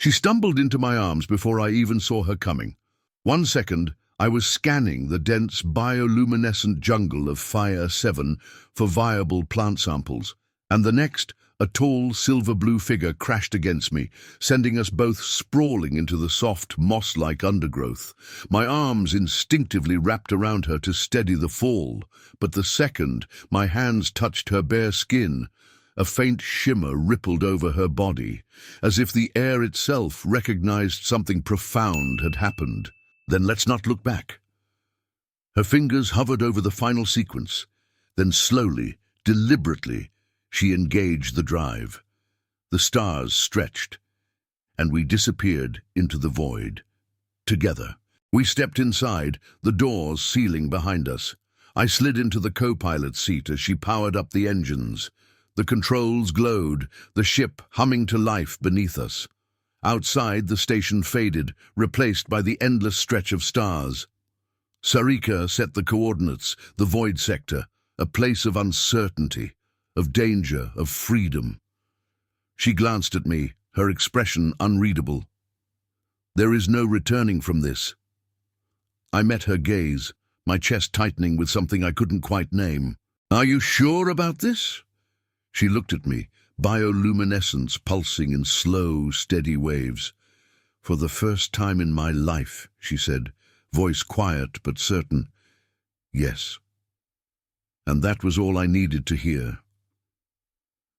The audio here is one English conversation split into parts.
She stumbled into my arms before I even saw her coming. 1 second, I was scanning the dense bioluminescent jungle of Fire 7 for viable plant samples, and the next, a tall silver-blue figure crashed against me, sending us both sprawling into the soft, moss-like undergrowth. My arms instinctively wrapped around her to steady the fall, but the second my hands touched her bare skin, a faint shimmer rippled over her body, as if the air itself recognized something profound had happened. Then let's not look back. Her fingers hovered over the final sequence. Then slowly, deliberately, she engaged the drive. The stars stretched, and we disappeared into the void. Together. We stepped inside, the doors sealing behind us. I slid into the co-pilot's seat as she powered up the engines. The controls glowed, the ship humming to life beneath us. Outside, the station faded, replaced by the endless stretch of stars. Sari'ka set the coordinates, the void sector, a place of uncertainty, of danger, of freedom. She glanced at me, her expression unreadable. There is no returning from this. I met her gaze, my chest tightening with something I couldn't quite name. Are you sure about this? She looked at me, bioluminescence pulsing in slow, steady waves. For the first time in my life, she said, voice quiet but certain. Yes. And that was all I needed to hear.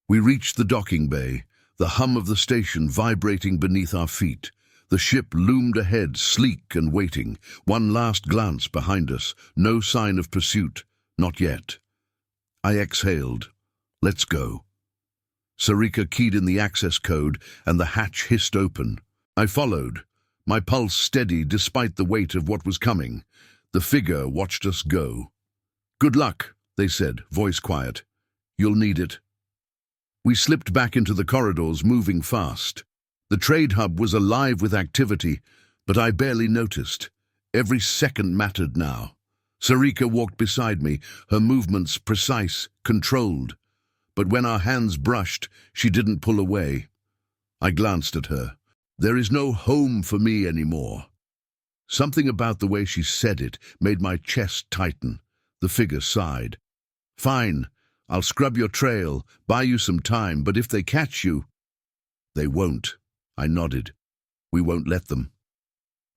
We reached the docking bay, the hum of the station vibrating beneath our feet. The ship loomed ahead, sleek and waiting. One last glance behind us, no sign of pursuit, not yet. I exhaled. Let's go. Sari'ka keyed in the access code, and the hatch hissed open. I followed, my pulse steady despite the weight of what was coming. The figure watched us go. Good luck, they said, voice quiet. You'll need it. We slipped back into the corridors, moving fast. The trade hub was alive with activity, but I barely noticed. Every second mattered now. Sari'ka walked beside me, her movements precise, controlled. But when our hands brushed, she didn't pull away. I glanced at her. There is no home for me anymore. Something about the way she said it made my chest tighten. The figure sighed. Fine, I'll scrub your trail, buy you some time, but if they catch you... They won't, I nodded. We won't let them.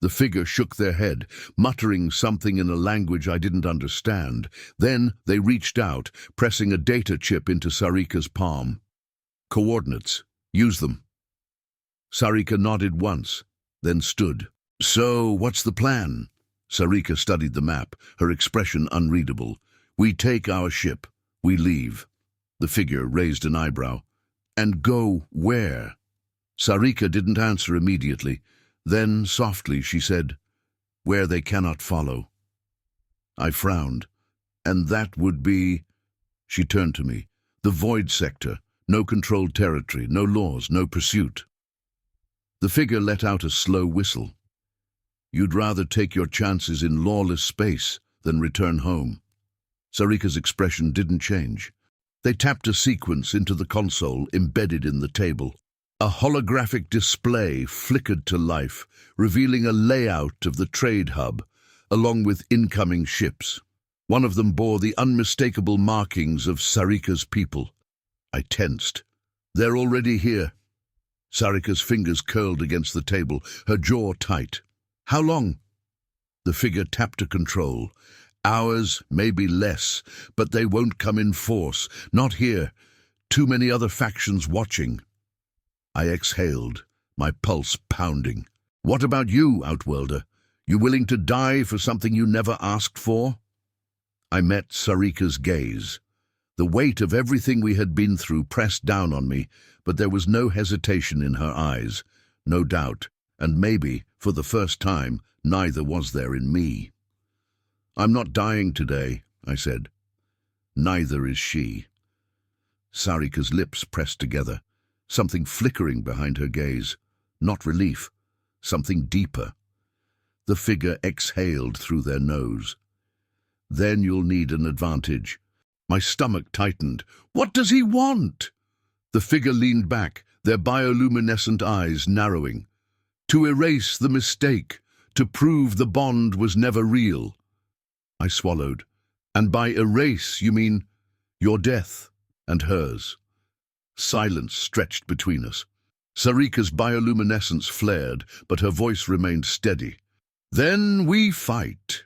The figure shook their head, muttering something in a language I didn't understand. Then they reached out, pressing a data chip into Sari'ka's palm. Coordinates. Use them. Sari'ka nodded once, then stood. So, what's the plan? Sari'ka studied the map, her expression unreadable. We take our ship. We leave. The figure raised an eyebrow. And go where? Sari'ka didn't answer immediately. Then, softly, she said, where they cannot follow. I frowned. And that would be... She turned to me. The void sector. No controlled territory, no laws, no pursuit. The figure let out a slow whistle. You'd rather take your chances in lawless space than return home. Sari'ka's expression didn't change. They tapped a sequence into the console embedded in the table. A holographic display flickered to life, revealing a layout of the trade hub, along with incoming ships. One of them bore the unmistakable markings of Sari'ka's people. I tensed. They're already here. Sari'ka's fingers curled against the table, her jaw tight. How long? The figure tapped a control. Hours, maybe less, but they won't come in force. Not here. Too many other factions watching. I exhaled, my pulse pounding. What about you, Outworlder? You willing to die for something you never asked for? I met Sari'ka's gaze. The weight of everything we had been through pressed down on me, but there was no hesitation in her eyes, no doubt, and maybe, for the first time, neither was there in me. I'm not dying today, I said. Neither is she. Sari'ka's lips pressed together. Something flickering behind her gaze. Not relief. Something deeper. The figure exhaled through their nose. Then you'll need an advantage. My stomach tightened. What does he want? The figure leaned back, their bioluminescent eyes narrowing. To erase the mistake, to prove the bond was never real. I swallowed. And by erase, you mean your death and hers. Silence stretched between us. Sari'ka's bioluminescence flared, but her voice remained steady. Then we fight.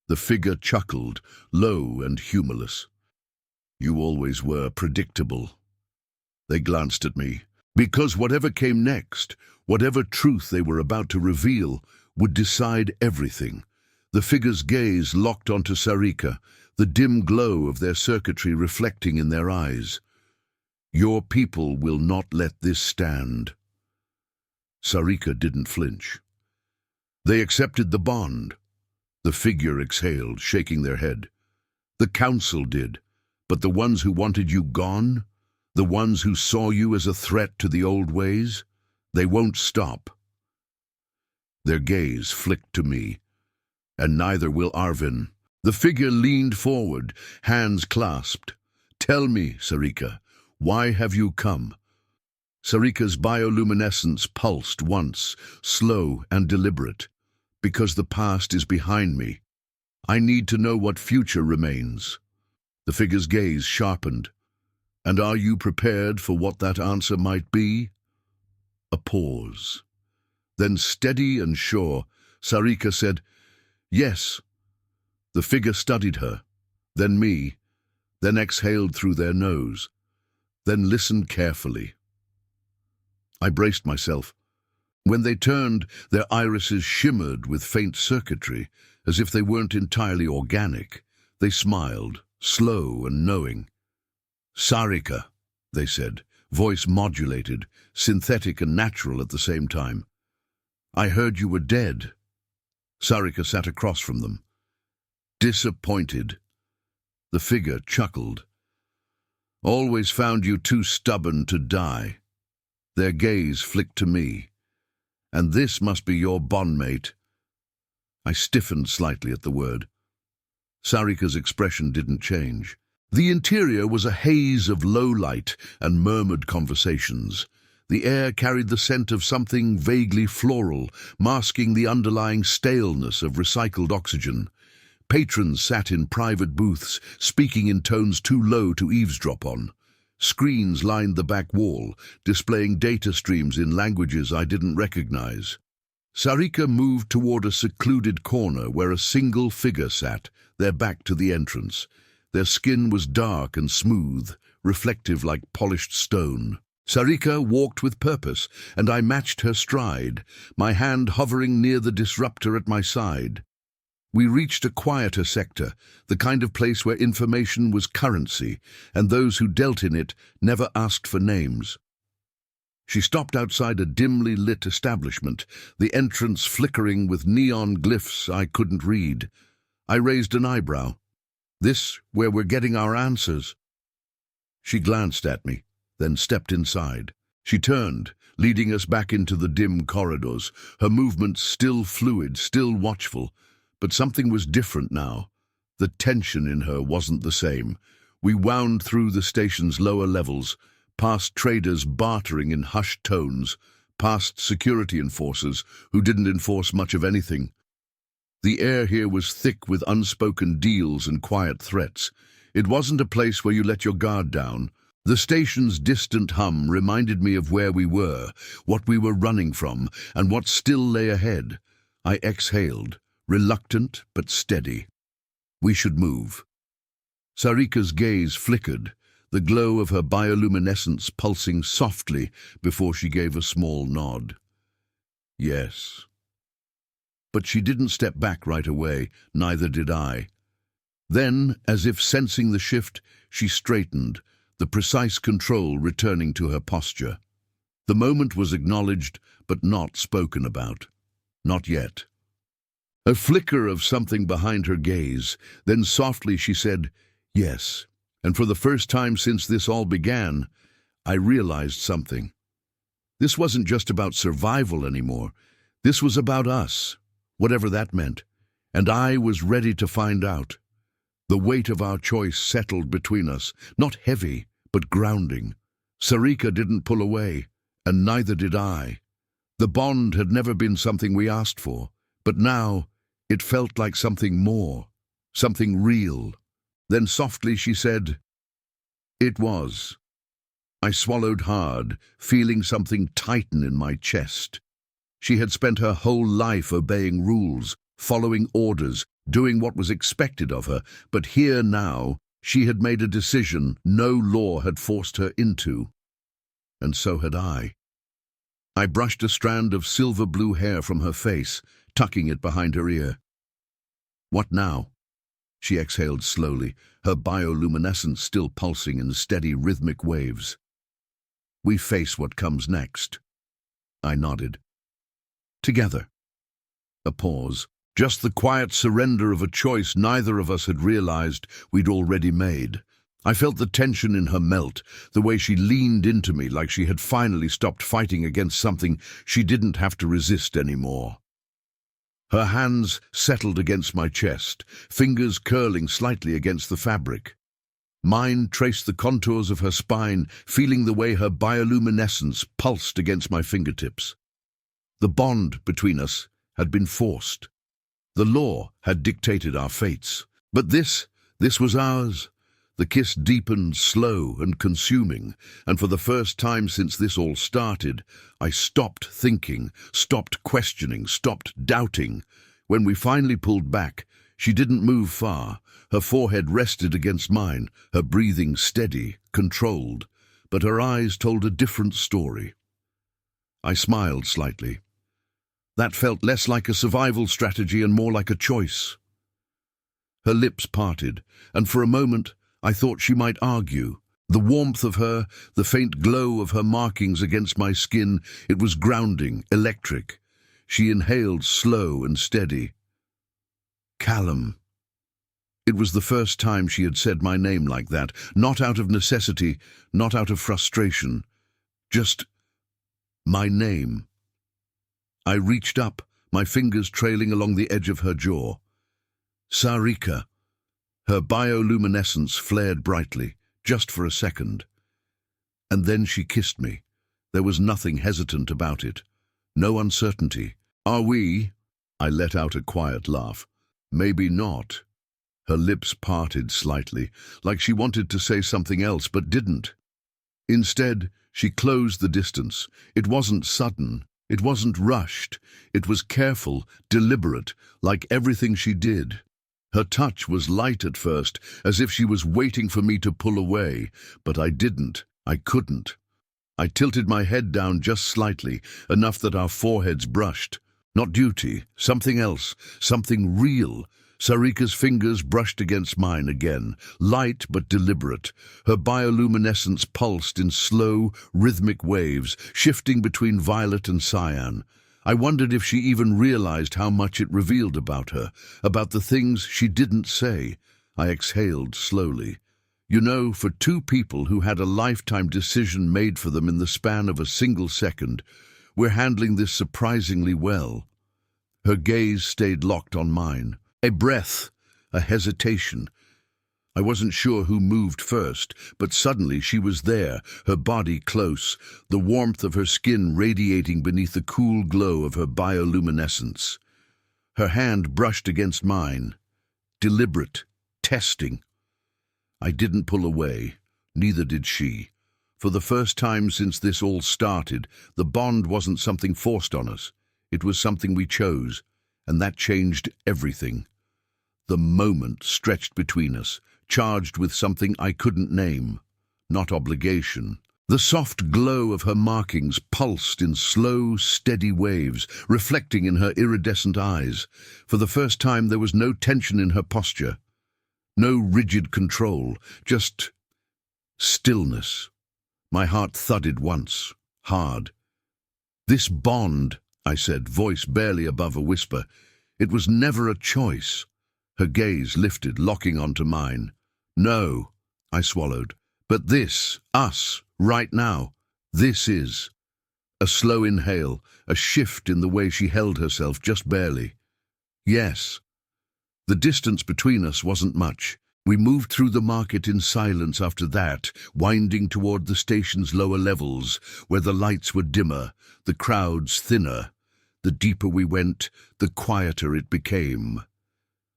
The figure chuckled, low and humorless. You always were predictable. They glanced at me, because whatever came next, whatever truth they were about to reveal, would decide everything. The figure's gaze locked onto Sari'ka, the dim glow of their circuitry reflecting in their eyes. Your people will not let this stand. Sari'ka didn't flinch. They accepted the bond. The figure exhaled, shaking their head. The council did, but the ones who wanted you gone, the ones who saw you as a threat to the old ways, they won't stop. Their gaze flicked to me, and neither will Arvin. The figure leaned forward, hands clasped. Tell me, Sari'ka, why have you come? Sari'ka's bioluminescence pulsed once, slow and deliberate. Because the past is behind me. I need to know what future remains. The figure's gaze sharpened. And are you prepared for what that answer might be? A pause. Then steady and sure, Sari'ka said, yes. The figure studied her, then me, then exhaled through their nose, then listened carefully. I braced myself. When they turned, their irises shimmered with faint circuitry, as if they weren't entirely organic. They smiled, slow and knowing. Sari'ka, they said, voice modulated, synthetic and natural at the same time. I heard you were dead. Sari'ka sat across from them. Disappointed. The figure chuckled. Always found you too stubborn to die. Their gaze flicked to me. And this must be your bondmate. I stiffened slightly at the word. Sari'ka's expression didn't change. The interior was a haze of low light and murmured conversations. The air carried the scent of something vaguely floral, masking the underlying staleness of recycled oxygen. Patrons sat in private booths, speaking in tones too low to eavesdrop on. Screens lined the back wall, displaying data streams in languages I didn't recognize. Sari'ka moved toward a secluded corner where a single figure sat, their back to the entrance. Their skin was dark and smooth, reflective like polished stone. Sari'ka walked with purpose, and I matched her stride, my hand hovering near the disruptor at my side. We reached a quieter sector, the kind of place where information was currency, and those who dealt in it never asked for names. She stopped outside a dimly lit establishment, the entrance flickering with neon glyphs I couldn't read. I raised an eyebrow. This where we're getting our answers? She glanced at me, then stepped inside. She turned, leading us back into the dim corridors, her movements still fluid, still watchful. But something was different now. The tension in her wasn't the same. We wound through the station's lower levels, past traders bartering in hushed tones, past security enforcers who didn't enforce much of anything. The air here was thick with unspoken deals and quiet threats. It wasn't a place where you let your guard down. The station's distant hum reminded me of where we were, what we were running from, and what still lay ahead. I exhaled, reluctant but steady. We should move. Sari'ka's gaze flickered, the glow of her bioluminescence pulsing softly before she gave a small nod. Yes. But she didn't step back right away, neither did I. Then, as if sensing the shift, she straightened, the precise control returning to her posture. The moment was acknowledged, but not spoken about. Not yet. A flicker of something behind her gaze, then softly she said, yes. And for the first time since this all began, I realized something. This wasn't just about survival anymore. This was about us, whatever that meant. And I was ready to find out. The weight of our choice settled between us, not heavy, but grounding. Sari'ka didn't pull away, and neither did I. The bond had never been something we asked for, but now it felt like something more, something real. Then softly she said, "It was." I swallowed hard, feeling something tighten in my chest. She had spent her whole life obeying rules, following orders, doing what was expected of her, but here now she had made a decision no law had forced her into. And so had I. I brushed a strand of silver-blue hair from her face, tucking it behind her ear. "What now?" She exhaled slowly, her bioluminescence still pulsing in steady rhythmic waves. "We face what comes next." I nodded. "Together." A pause. Just the quiet surrender of a choice neither of us had realized we'd already made. I felt the tension in her melt, the way she leaned into me like she had finally stopped fighting against something she didn't have to resist anymore. Her hands settled against my chest, fingers curling slightly against the fabric. Mine traced the contours of her spine, feeling the way her bioluminescence pulsed against my fingertips. The bond between us had been forced. The law had dictated our fates. But this was ours. The kiss deepened, slow and consuming, and for the first time since this all started, I stopped thinking, stopped questioning, stopped doubting. When we finally pulled back, she didn't move far. Her forehead rested against mine, her breathing steady, controlled, but her eyes told a different story. I smiled slightly. That felt less like a survival strategy and more like a choice. Her lips parted, and for a moment I thought she might argue. The warmth of her, the faint glow of her markings against my skin, it was grounding, electric. She inhaled slow and steady. "Callum." It was the first time she had said my name like that, not out of necessity, not out of frustration. Just my name. I reached up, my fingers trailing along the edge of her jaw. "Sari'ka." Her bioluminescence flared brightly, just for a second. And then she kissed me. There was nothing hesitant about it. No uncertainty. "Are we?" I let out a quiet laugh. "Maybe not." Her lips parted slightly, like she wanted to say something else but didn't. Instead, she closed the distance. It wasn't sudden. It wasn't rushed. It was careful, deliberate, like everything she did. Her touch was light at first, as if she was waiting for me to pull away, but I didn't. I couldn't. I tilted my head down just slightly, enough that our foreheads brushed. Not duty, something else, something real. Sari'ka's fingers brushed against mine again, light but deliberate. Her bioluminescence pulsed in slow, rhythmic waves, shifting between violet and cyan. I wondered if she even realized how much it revealed about her, about the things she didn't say. I exhaled slowly. You know, for two people who had a lifetime decision made for them in the span of a single second, we're handling this surprisingly well. Her gaze stayed locked on mine. A breath, a hesitation. I wasn't sure who moved first, but suddenly she was there, her body close, the warmth of her skin radiating beneath the cool glow of her bioluminescence. Her hand brushed against mine. Deliberate, testing. I didn't pull away, neither did she. For the first time since this all started, the bond wasn't something forced on us. It was something we chose, and that changed everything. The moment stretched between us, charged with something I couldn't name, not obligation. The soft glow of her markings pulsed in slow, steady waves, reflecting in her iridescent eyes. For the first time there was no tension in her posture, no rigid control, just stillness. My heart thudded once, hard. "This bond," I said, voice barely above a whisper. "It was never a choice." Her gaze lifted, locking onto mine. "No," I swallowed. "But this, us, right now, this is." A slow inhale, a shift in the way she held herself, just barely. "Yes." The distance between us wasn't much. We moved through the market in silence after that, winding toward the station's lower levels, where the lights were dimmer, the crowds thinner. The deeper we went, the quieter it became.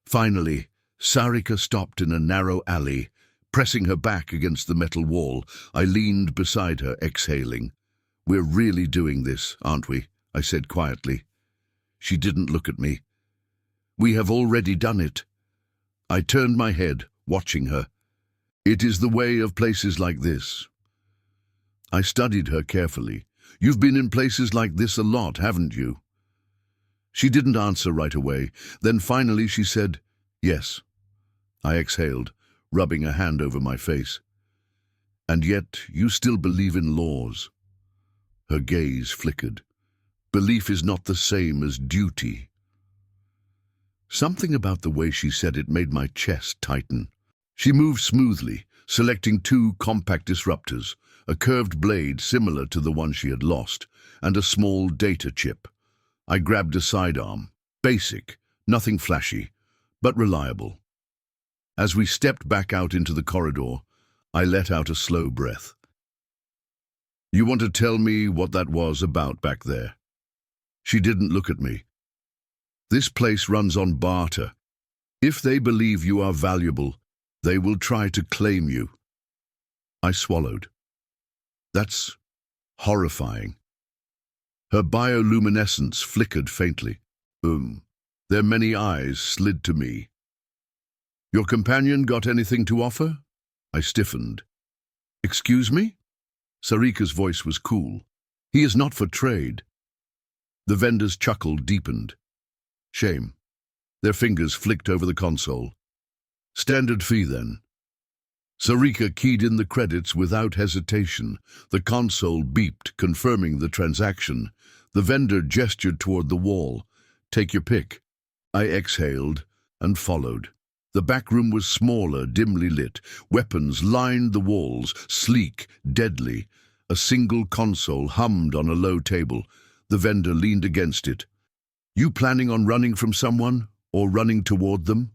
Finally, Sari'ka stopped in a narrow alley. Pressing her back against the metal wall, I leaned beside her, exhaling. "We're really doing this, aren't we?" I said quietly. She didn't look at me. "We have already done it." I turned my head, watching her. "It is the way of places like this." I studied her carefully. "You've been in places like this a lot, haven't you?" She didn't answer right away. Then finally she said, "Yes." I exhaled, rubbing a hand over my face. "And yet you still believe in laws." Her gaze flickered. "Belief is not the same as duty." Something about the way she said it made my chest tighten. She moved smoothly, selecting two compact disruptors, a curved blade similar to the one she had lost, and a small data chip. I grabbed a sidearm. Basic, nothing flashy, but reliable. As we stepped back out into the corridor, I let out a slow breath. "You want to tell me what that was about back there?" She didn't look at me. "This place runs on barter. If they believe you are valuable, they will try to claim you." I swallowed. "That's horrifying." Her bioluminescence flickered faintly. Their many eyes slid to me. "Your companion got anything to offer?" I stiffened. "Excuse me?" Sari'ka's voice was cool. "He is not for trade." The vendor's chuckle deepened. "Shame." Their fingers flicked over the console. "Standard fee, then." Sari'ka keyed in the credits without hesitation. The console beeped, confirming the transaction. The vendor gestured toward the wall. "Take your pick." I exhaled and followed. The back room was smaller, dimly lit. Weapons lined the walls, sleek, deadly. A single console hummed on a low table. The vendor leaned against it. "You planning on running from someone, or running toward them?"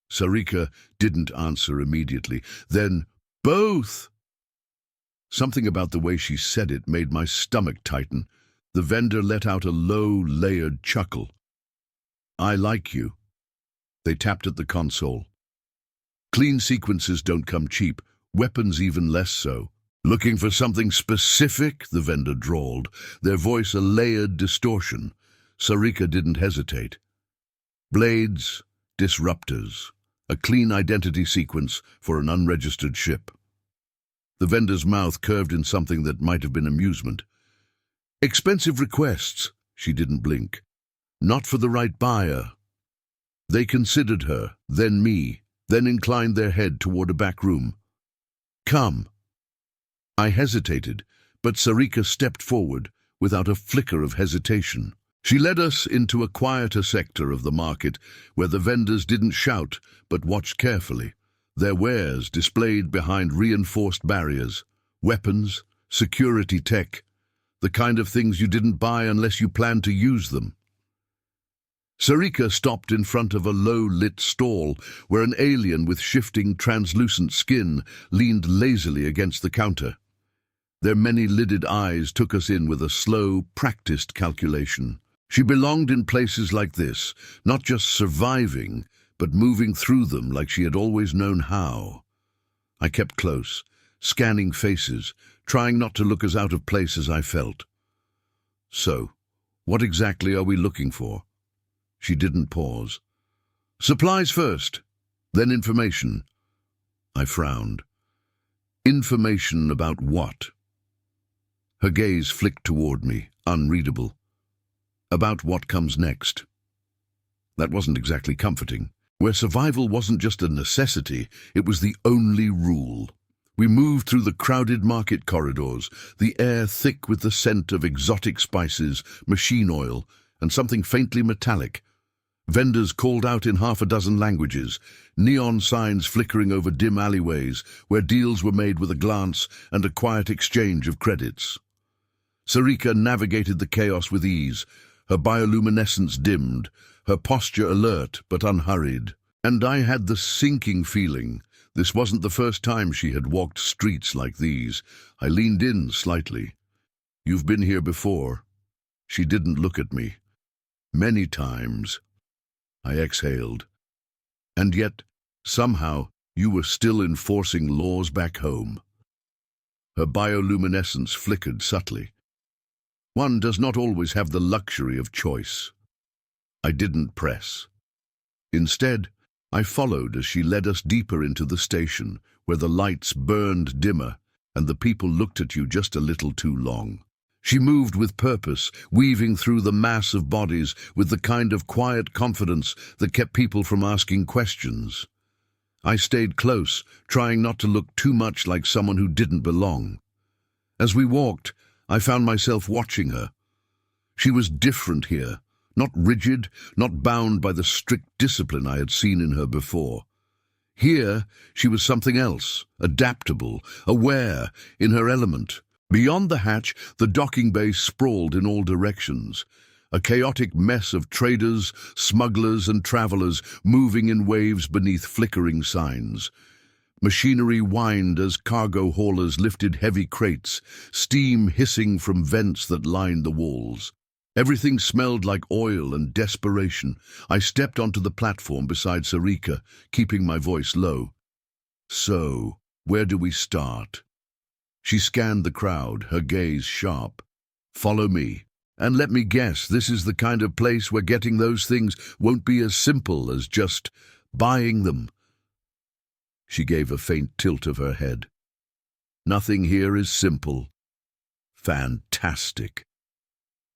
Sari'ka didn't answer immediately. Then, "Both!" Something about the way she said it made my stomach tighten. The vendor let out a low, layered chuckle. "I like you." They tapped at the console. "Clean sequences don't come cheap, weapons even less so." "Looking for something specific?" the vendor drawled, their voice a layered distortion. Sari'ka didn't hesitate. "Blades, disruptors, a clean identity sequence for an unregistered ship." The vendor's mouth curved in something that might have been amusement. "Expensive requests." She didn't blink. "Not for the right buyer." They considered her, then me, then inclined their head toward a back room. "Come." I hesitated, but Sari'ka stepped forward without a flicker of hesitation. She led us into a quieter sector of the market where the vendors didn't shout but watched carefully, their wares displayed behind reinforced barriers, weapons, security tech, the kind of things you didn't buy unless you planned to use them. Sari'ka stopped in front of a low-lit stall where an alien with shifting, translucent skin leaned lazily against the counter. Their many-lidded eyes took us in with a slow, practiced calculation. She belonged in places like this, not just surviving, but moving through them like she had always known how. I kept close, scanning faces, trying not to look as out of place as I felt. "So, what exactly are we looking for?" She didn't pause. "Supplies first, then information." I frowned. "Information about what?" Her gaze flicked toward me, unreadable. "About what comes next." That wasn't exactly comforting. Where survival wasn't just a necessity, it was the only rule. We moved through the crowded market corridors, the air thick with the scent of exotic spices, machine oil, and something faintly metallic. Vendors called out in half a dozen languages, neon signs flickering over dim alleyways where deals were made with a glance and a quiet exchange of credits. Sari'ka navigated the chaos with ease, her bioluminescence dimmed, her posture alert but unhurried. And I had the sinking feeling. This wasn't the first time she had walked streets like these. I leaned in slightly. "You've been here before." She didn't look at me. "Many times." I exhaled. "And yet, somehow, you were still enforcing laws back home." Her bioluminescence flickered subtly. One does not always have the luxury of choice. I didn't press. Instead, I followed as she led us deeper into the station, where the lights burned dimmer and the people looked at you just a little too long. She moved with purpose, weaving through the mass of bodies with the kind of quiet confidence that kept people from asking questions. I stayed close, trying not to look too much like someone who didn't belong. As we walked, I found myself watching her. She was different here, not rigid, not bound by the strict discipline I had seen in her before. Here, she was something else, adaptable, aware, in her element. Beyond the hatch, the docking bay sprawled in all directions, a chaotic mess of traders, smugglers, and travelers moving in waves beneath flickering signs. Machinery whined as cargo haulers lifted heavy crates, steam hissing from vents that lined the walls. Everything smelled like oil and desperation. I stepped onto the platform beside Sari'ka, keeping my voice low. "So, where do we start?" She scanned the crowd, her gaze sharp. "Follow me. And let me guess, this is the kind of place where getting those things won't be as simple as just buying them." She gave a faint tilt of her head. "Nothing here is simple." "Fantastic."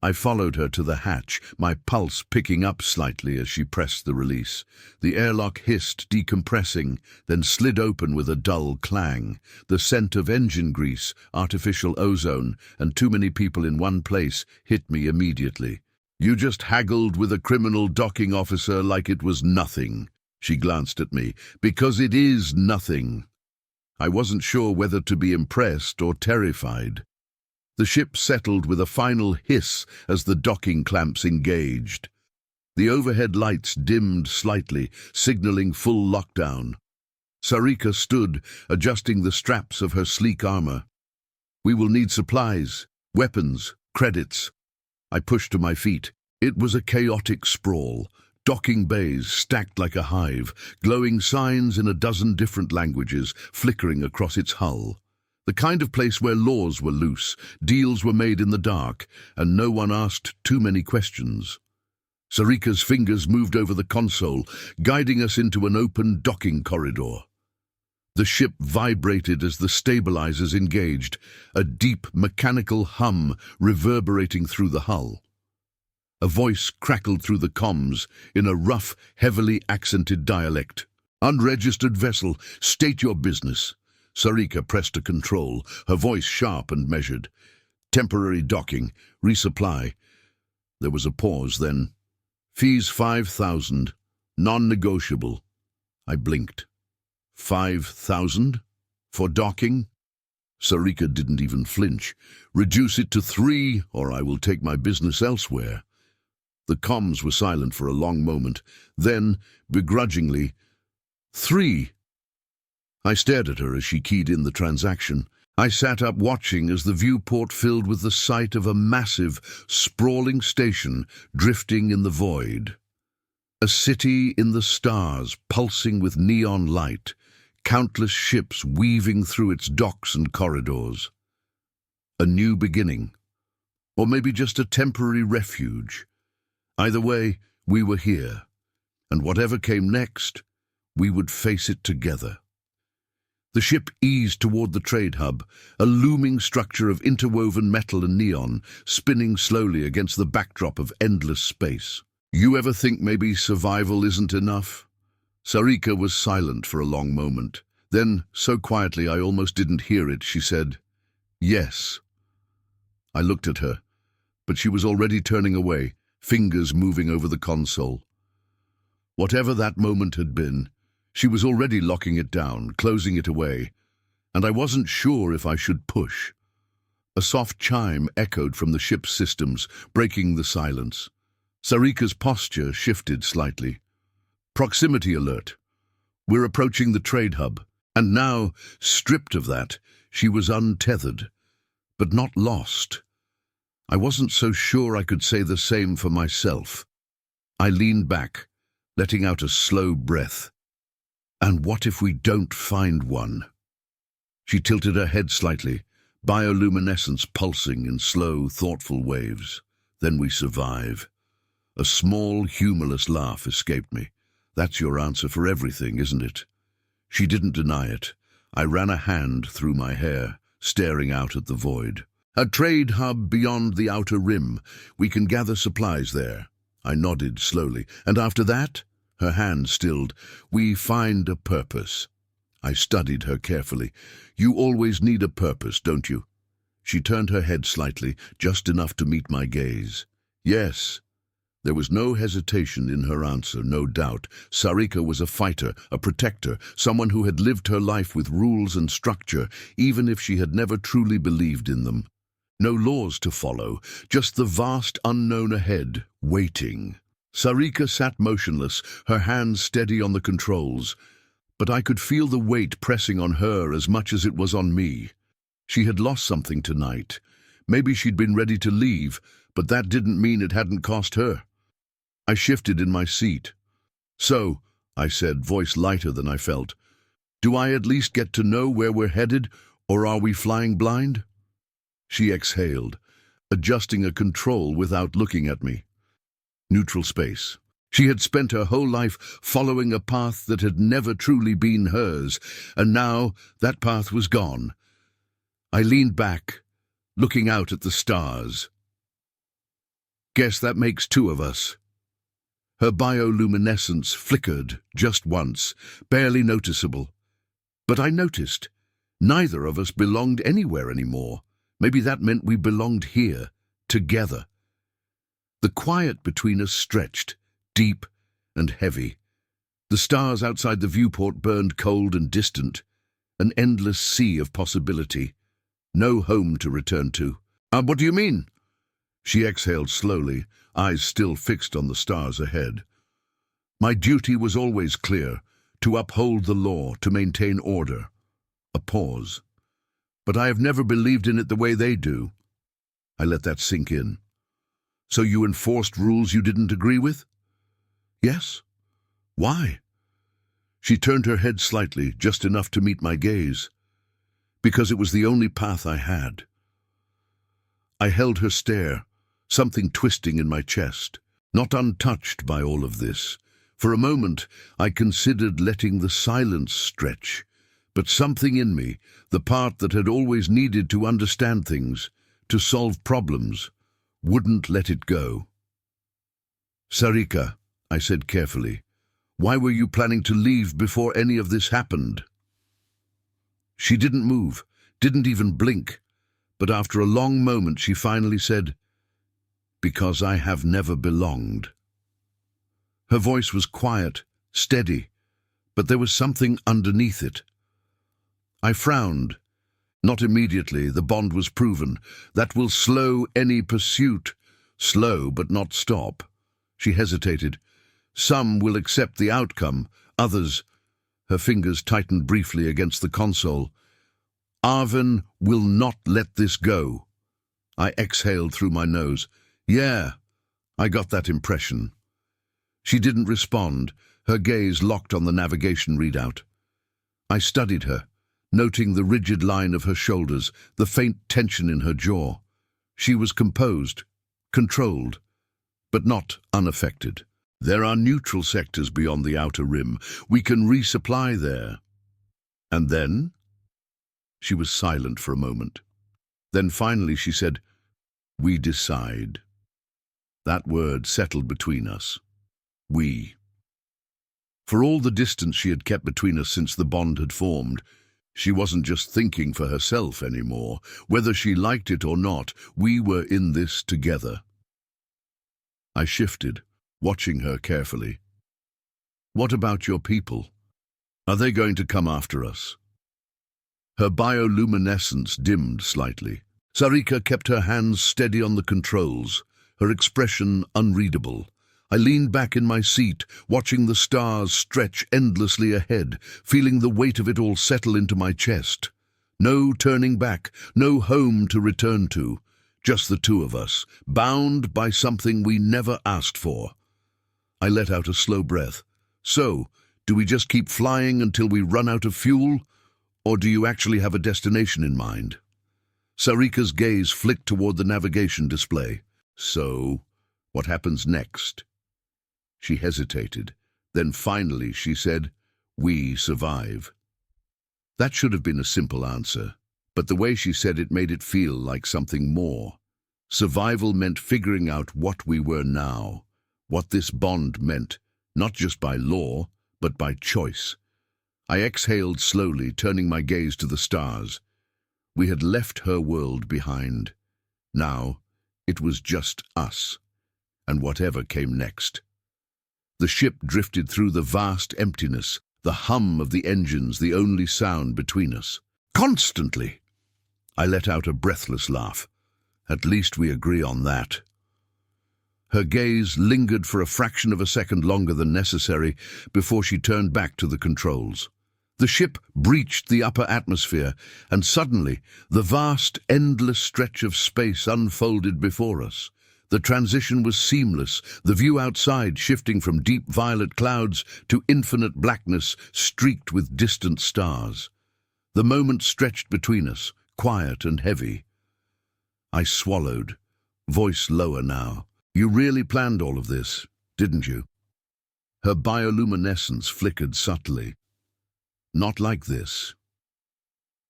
I followed her to the hatch, my pulse picking up slightly as she pressed the release. The airlock hissed, decompressing, then slid open with a dull clang. The scent of engine grease, artificial ozone, and too many people in one place hit me immediately. "You just haggled with a criminal docking officer like it was nothing." She glanced at me. "Because it is nothing." I wasn't sure whether to be impressed or terrified. The ship settled with a final hiss as the docking clamps engaged. The overhead lights dimmed slightly, signaling full lockdown. Sari'ka stood, adjusting the straps of her sleek armor. "We will need supplies, weapons, credits." I pushed to my feet. It was a chaotic sprawl. Docking bays stacked like a hive, glowing signs in a dozen different languages flickering across its hull. The kind of place where laws were loose, deals were made in the dark, and no one asked too many questions. Sari'ka's fingers moved over the console, guiding us into an open docking corridor. The ship vibrated as the stabilizers engaged, a deep mechanical hum reverberating through the hull. A voice crackled through the comms in a rough, heavily accented dialect. "Unregistered vessel, state your business." Sari'ka pressed a control, her voice sharp and measured. "Temporary docking, resupply." There was a pause, then, "Fees 5,000, non-negotiable." I blinked. 5,000? For docking? Sari'ka didn't even flinch. "Reduce it to 3, or I will take my business elsewhere." The comms were silent for a long moment. Then, begrudgingly, 3. I stared at her as she keyed in the transaction. I sat up watching as the viewport filled with the sight of a massive, sprawling station drifting in the void. A city in the stars, pulsing with neon light, countless ships weaving through its docks and corridors. A new beginning, or maybe just a temporary refuge. Either way, we were here, and whatever came next, we would face it together. The ship eased toward the trade hub, a looming structure of interwoven metal and neon, spinning slowly against the backdrop of endless space. "You ever think maybe survival isn't enough?" Sari'ka was silent for a long moment. Then, so quietly I almost didn't hear it, she said, "Yes." I looked at her, but she was already turning away, fingers moving over the console. Whatever that moment had been, she was already locking it down, closing it away, and I wasn't sure if I should push. A soft chime echoed from the ship's systems, breaking the silence. Sari'ka's posture shifted slightly. Proximity alert. We're approaching the trade hub. And now, stripped of that, she was untethered, but not lost. I wasn't so sure I could say the same for myself. I leaned back, letting out a slow breath. And what if we don't find one? She tilted her head slightly, bioluminescence pulsing in slow, thoughtful waves. Then we survive. A small, humorless laugh escaped me. That's your answer for everything, isn't it? She didn't deny it. I ran a hand through my hair, staring out at the void. A trade hub beyond the outer rim. We can gather supplies there. I nodded slowly. And after that, her hand stilled, we find a purpose. I studied her carefully. You always need a purpose, don't you? She turned her head slightly, just enough to meet my gaze. Yes. There was no hesitation in her answer, no doubt. Sari'ka was a fighter, a protector, someone who had lived her life with rules and structure, even if she had never truly believed in them. No laws to follow, just the vast unknown ahead, waiting. Sari'ka sat motionless, her hands steady on the controls, but I could feel the weight pressing on her as much as it was on me. She had lost something tonight. Maybe she'd been ready to leave, but that didn't mean it hadn't cost her. I shifted in my seat. So, I said, voice lighter than I felt, do I at least get to know where we're headed, or are we flying blind? She exhaled, adjusting a control without looking at me. Neutral space. She had spent her whole life following a path that had never truly been hers, and now that path was gone. I leaned back, looking out at the stars. Guess that makes two of us. Her bioluminescence flickered just once, barely noticeable. But I noticed. Neither of us belonged anywhere anymore. Maybe that meant we belonged here, together. The quiet between us stretched, deep and heavy. The stars outside the viewport burned cold and distant, an endless sea of possibility. No home to return to. What do you mean? She exhaled slowly, eyes still fixed on the stars ahead. My duty was always clear, to uphold the law, to maintain order. A pause. But I have never believed in it the way they do. I let that sink in. So you enforced rules you didn't agree with? Yes. Why? She turned her head slightly, just enough to meet my gaze. Because it was the only path I had. I held her stare, something twisting in my chest, not untouched by all of this. For a moment, I considered letting the silence stretch, but something in me, the part that had always needed to understand things, to solve problems, wouldn't let it go. Sari'ka, I said carefully, why were you planning to leave before any of this happened? She didn't move, didn't even blink, but after a long moment she finally said, because I have never belonged. Her voice was quiet, steady, but there was something underneath it. I frowned. Not immediately, the bond was proven. That will slow any pursuit. Slow, but not stop. She hesitated. Some will accept the outcome, others. Her fingers tightened briefly against the console. Arvin will not let this go. I exhaled through my nose. Yeah, I got that impression. She didn't respond, her gaze locked on the navigation readout. I studied her, noting the rigid line of her shoulders, the faint tension in her jaw. She was composed, controlled, but not unaffected. There are neutral sectors beyond the outer rim. We can resupply there. And then? She was silent for a moment. Then finally she said, we decide. That word settled between us. We. For all the distance she had kept between us since the bond had formed, she wasn't just thinking for herself anymore. Whether she liked it or not, we were in this together. I shifted, watching her carefully. What about your people? Are they going to come after us? Her bioluminescence dimmed slightly. Sari'ka kept her hands steady on the controls, her expression unreadable. I leaned back in my seat, watching the stars stretch endlessly ahead, feeling the weight of it all settle into my chest. No turning back, no home to return to. Just the two of us, bound by something we never asked for. I let out a slow breath. So, do we just keep flying until we run out of fuel? Or do you actually have a destination in mind? Sari'ka's gaze flicked toward the navigation display. So, what happens next? She hesitated. Then finally she said, "We survive." That should have been a simple answer, but the way she said it made it feel like something more. Survival meant figuring out what we were now, what this bond meant, not just by law, but by choice. I exhaled slowly, turning my gaze to the stars. We had left her world behind. Now, it was just us, and whatever came next. The ship drifted through the vast emptiness, the hum of the engines the only sound between us. Constantly! I let out a breathless laugh. At least we agree on that. Her gaze lingered for a fraction of a second longer than necessary before she turned back to the controls. The ship breached the upper atmosphere, and suddenly the vast, endless stretch of space unfolded before us. The transition was seamless, the view outside shifting from deep violet clouds to infinite blackness streaked with distant stars. The moment stretched between us, quiet and heavy. I swallowed, voice lower now. "You really planned all of this, didn't you?" Her bioluminescence flickered subtly. "Not like this."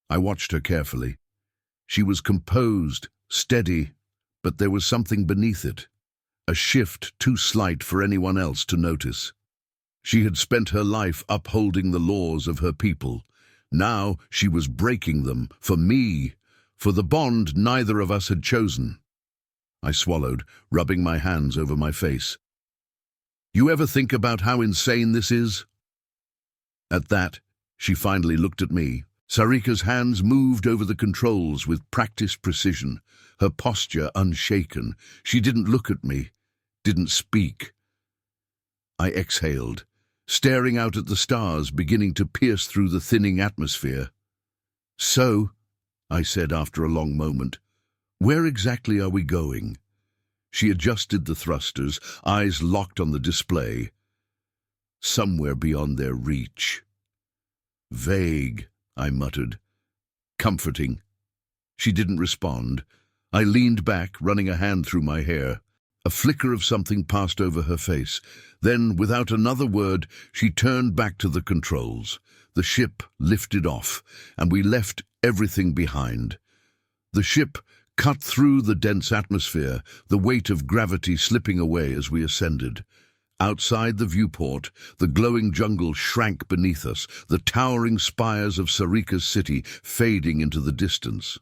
I watched her carefully. She was composed, steady, but there was something beneath it, a shift too slight for anyone else to notice. She had spent her life upholding the laws of her people. Now she was breaking them, for me, for the bond neither of us had chosen. I swallowed, rubbing my hands over my face. "You ever think about how insane this is?" At that, she finally looked at me. Sari'ka's hands moved over the controls with practiced precision, her posture unshaken. She didn't look at me, didn't speak. I exhaled, staring out at the stars beginning to pierce through the thinning atmosphere. "So," I said after a long moment, "where exactly are we going?" She adjusted the thrusters, eyes locked on the display. "Somewhere beyond their reach." "Vague," I muttered. "Comforting." She didn't respond. I leaned back, running a hand through my hair. A flicker of something passed over her face. Then, without another word, she turned back to the controls. The ship lifted off, and we left everything behind. The ship cut through the dense atmosphere, the weight of gravity slipping away as we ascended. Outside the viewport, the glowing jungle shrank beneath us, the towering spires of Sari'ka's city fading into the distance.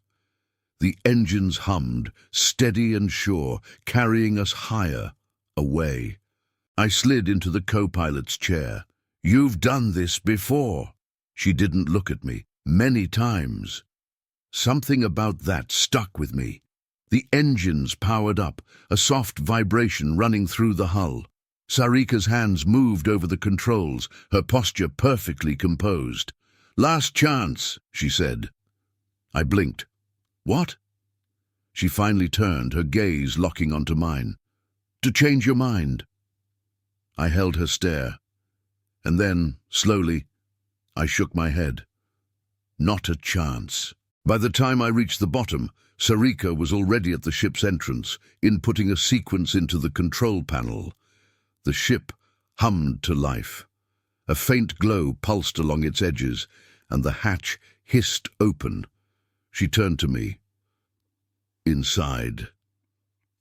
The engines hummed, steady and sure, carrying us higher, away. I slid into the co-pilot's chair. "You've done this before." She didn't look at me. "Many times." Something about that stuck with me. The engines powered up, a soft vibration running through the hull. Sari'ka's hands moved over the controls, her posture perfectly composed. "Last chance," she said. I blinked. "What?" She finally turned, her gaze locking onto mine. "To change your mind." I held her stare, and then, slowly, I shook my head. Not a chance. By the time I reached the bottom, Sari'ka was already at the ship's entrance, inputting a sequence into the control panel. The ship hummed to life. A faint glow pulsed along its edges, and the hatch hissed open. She turned to me. "Inside."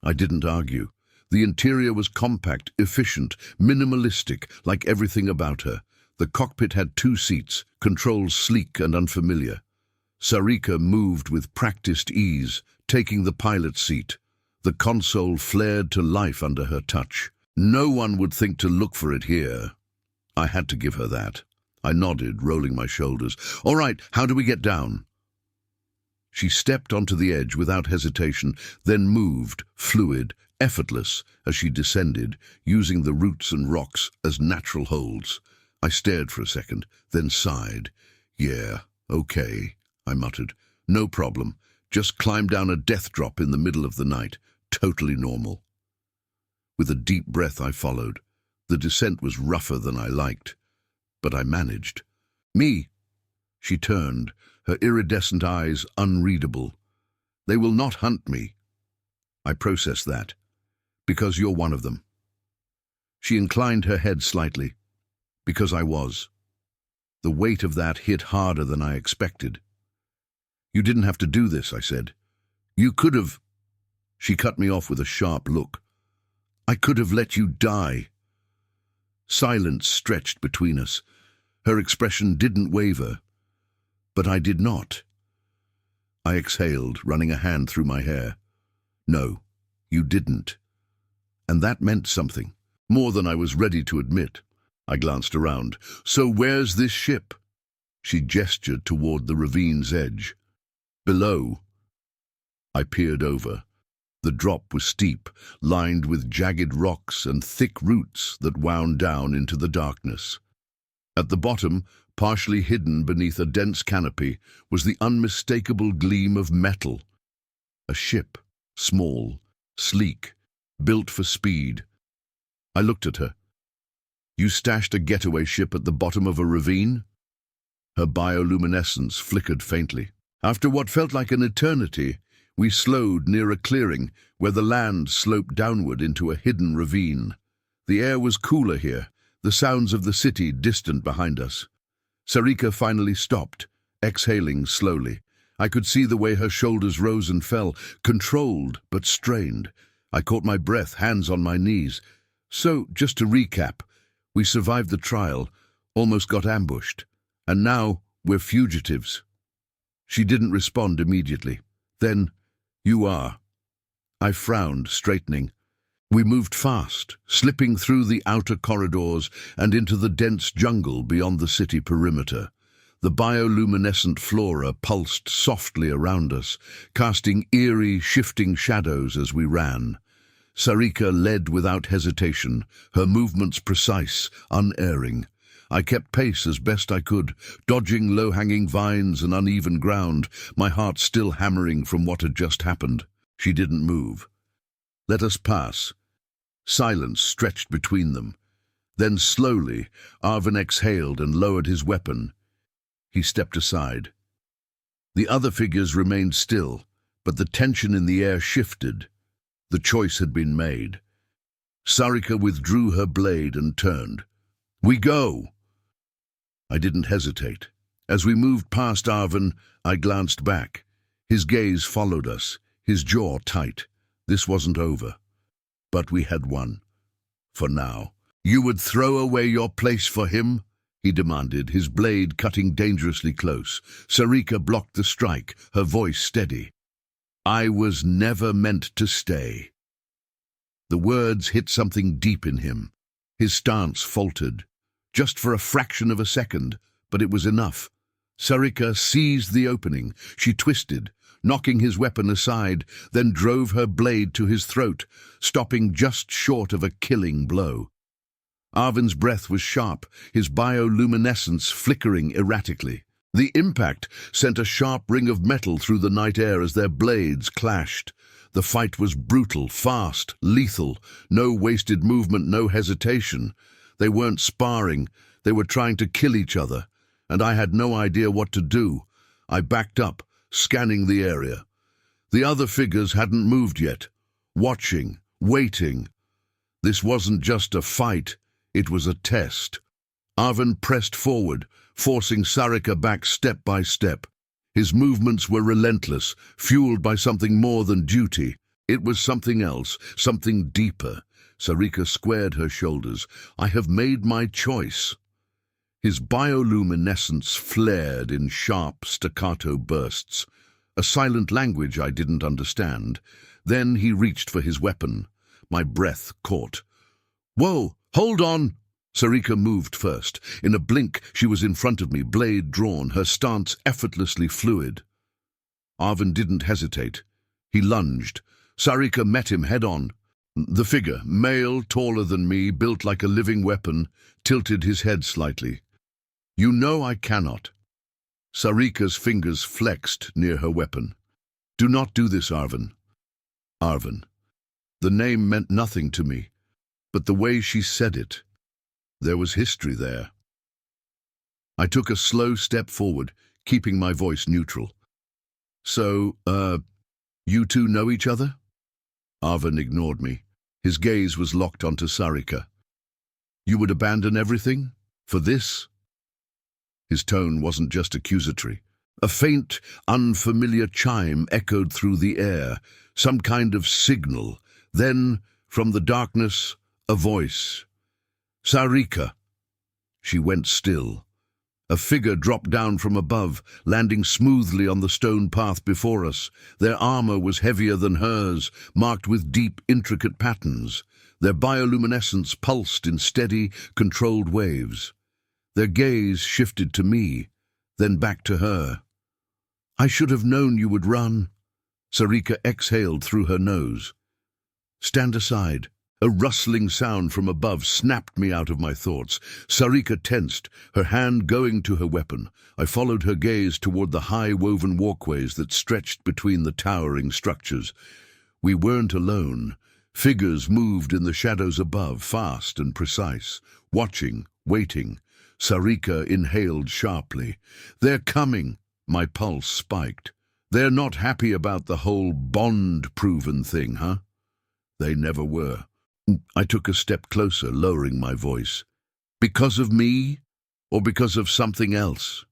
I didn't argue. The interior was compact, efficient, minimalistic, like everything about her. The cockpit had 2 seats, controls sleek and unfamiliar. Sari'ka moved with practiced ease, taking the pilot's seat. The console flared to life under her touch. No one would think to look for it here. I had to give her that. I nodded, rolling my shoulders. "All right, how do we get down?" She stepped onto the edge without hesitation, then moved, fluid, effortless as she descended, using the roots and rocks as natural holds. I stared for a second, then sighed. "Yeah, okay," I muttered. "No problem. Just climb down a death drop in the middle of the night. Totally normal." With a deep breath I followed. The descent was rougher than I liked, but I managed. "Me!" She turned, her iridescent eyes unreadable. "They will not hunt me." I processed that. "Because you're one of them." She inclined her head slightly. "Because I was." The weight of that hit harder than I expected. "You didn't have to do this," I said. "You could have—" She cut me off with a sharp look. "I could have let you die." Silence stretched between us. Her expression didn't waver. But I did not. I exhaled, running a hand through my hair. "No, you didn't." And that meant something, more than I was ready to admit. I glanced around. "So where's this ship?" She gestured toward the ravine's edge. "Below." I peered over. The drop was steep, lined with jagged rocks and thick roots that wound down into the darkness. At the bottom, partially hidden beneath a dense canopy, was the unmistakable gleam of metal. A ship, small, sleek, built for speed. I looked at her. "You stashed a getaway ship at the bottom of a ravine?" Her bioluminescence flickered faintly. After what felt like an eternity, we slowed near a clearing where the land sloped downward into a hidden ravine. The air was cooler here, the sounds of the city distant behind us. Sari'ka finally stopped, exhaling slowly. I could see the way her shoulders rose and fell, controlled but strained. I caught my breath, hands on my knees. "So, just to recap, we survived the trial, almost got ambushed, and now we're fugitives." She didn't respond immediately. Then, "You are." I frowned, straightening. We moved fast, slipping through the outer corridors and into the dense jungle beyond the city perimeter. The bioluminescent flora pulsed softly around us, casting eerie, shifting shadows as we ran. Sari'ka led without hesitation, her movements precise, unerring. I kept pace as best I could, dodging low-hanging vines and uneven ground, my heart still hammering from what had just happened. She didn't move. "Let us pass." Silence stretched between them. Then slowly, Arvin exhaled and lowered his weapon. He stepped aside. The other figures remained still, but the tension in the air shifted. The choice had been made. Sari'ka withdrew her blade and turned. "We go!" I didn't hesitate. As we moved past Arvin, I glanced back. His gaze followed us, his jaw tight. This wasn't over. But we had won. For now. "You would throw away your place for him?" he demanded, his blade cutting dangerously close. Sari'ka blocked the strike, her voice steady. "I was never meant to stay." The words hit something deep in him. His stance faltered. Just for a fraction of a second, but it was enough. Sari'ka seized the opening. She twisted, knocking his weapon aside, then drove her blade to his throat, stopping just short of a killing blow. Arvin's breath was sharp, his bioluminescence flickering erratically. The impact sent a sharp ring of metal through the night air as their blades clashed. The fight was brutal, fast, lethal. No wasted movement, no hesitation. They weren't sparring, they were trying to kill each other, and I had no idea what to do. I backed up, scanning the area. The other figures hadn't moved yet, watching, waiting. This wasn't just a fight, it was a test. Arvin pressed forward, forcing Sari'ka back step by step. His movements were relentless, fueled by something more than duty. It was something else, something deeper. Sari'ka squared her shoulders. "I have made my choice." His bioluminescence flared in sharp, staccato bursts, a silent language I didn't understand. Then he reached for his weapon. My breath caught. "Whoa, hold on!" Sari'ka moved first. In a blink, she was in front of me, blade drawn, her stance effortlessly fluid. Arvin didn't hesitate. He lunged. Sari'ka met him head-on. The figure, male, taller than me, built like a living weapon, tilted his head slightly. "You know I cannot." Sari'ka's fingers flexed near her weapon. "Do not do this, Arvin." Arvin. The name meant nothing to me, but the way she said it, there was history there. I took a slow step forward, keeping my voice neutral. "So, you two know each other?" Arvin ignored me. His gaze was locked onto Sari'ka. "You would abandon everything? For this?" His tone wasn't just accusatory. A faint, unfamiliar chime echoed through the air, some kind of signal. Then, from the darkness, a voice. "Sari'ka." She went still. A figure dropped down from above, landing smoothly on the stone path before us. Their armor was heavier than hers, marked with deep, intricate patterns. Their bioluminescence pulsed in steady, controlled waves. Their gaze shifted to me, then back to her. "I should have known you would run." Sari'ka exhaled through her nose. "Stand aside." A rustling sound from above snapped me out of my thoughts. Sari'ka tensed, her hand going to her weapon. I followed her gaze toward the high-woven walkways that stretched between the towering structures. We weren't alone. Figures moved in the shadows above, fast and precise, watching, waiting. Sari'ka inhaled sharply. "They're coming." My pulse spiked. "They're not happy about the whole bond-proven thing, huh?" They never were. I took a step closer, lowering my voice. "Because of me, or because of something else?"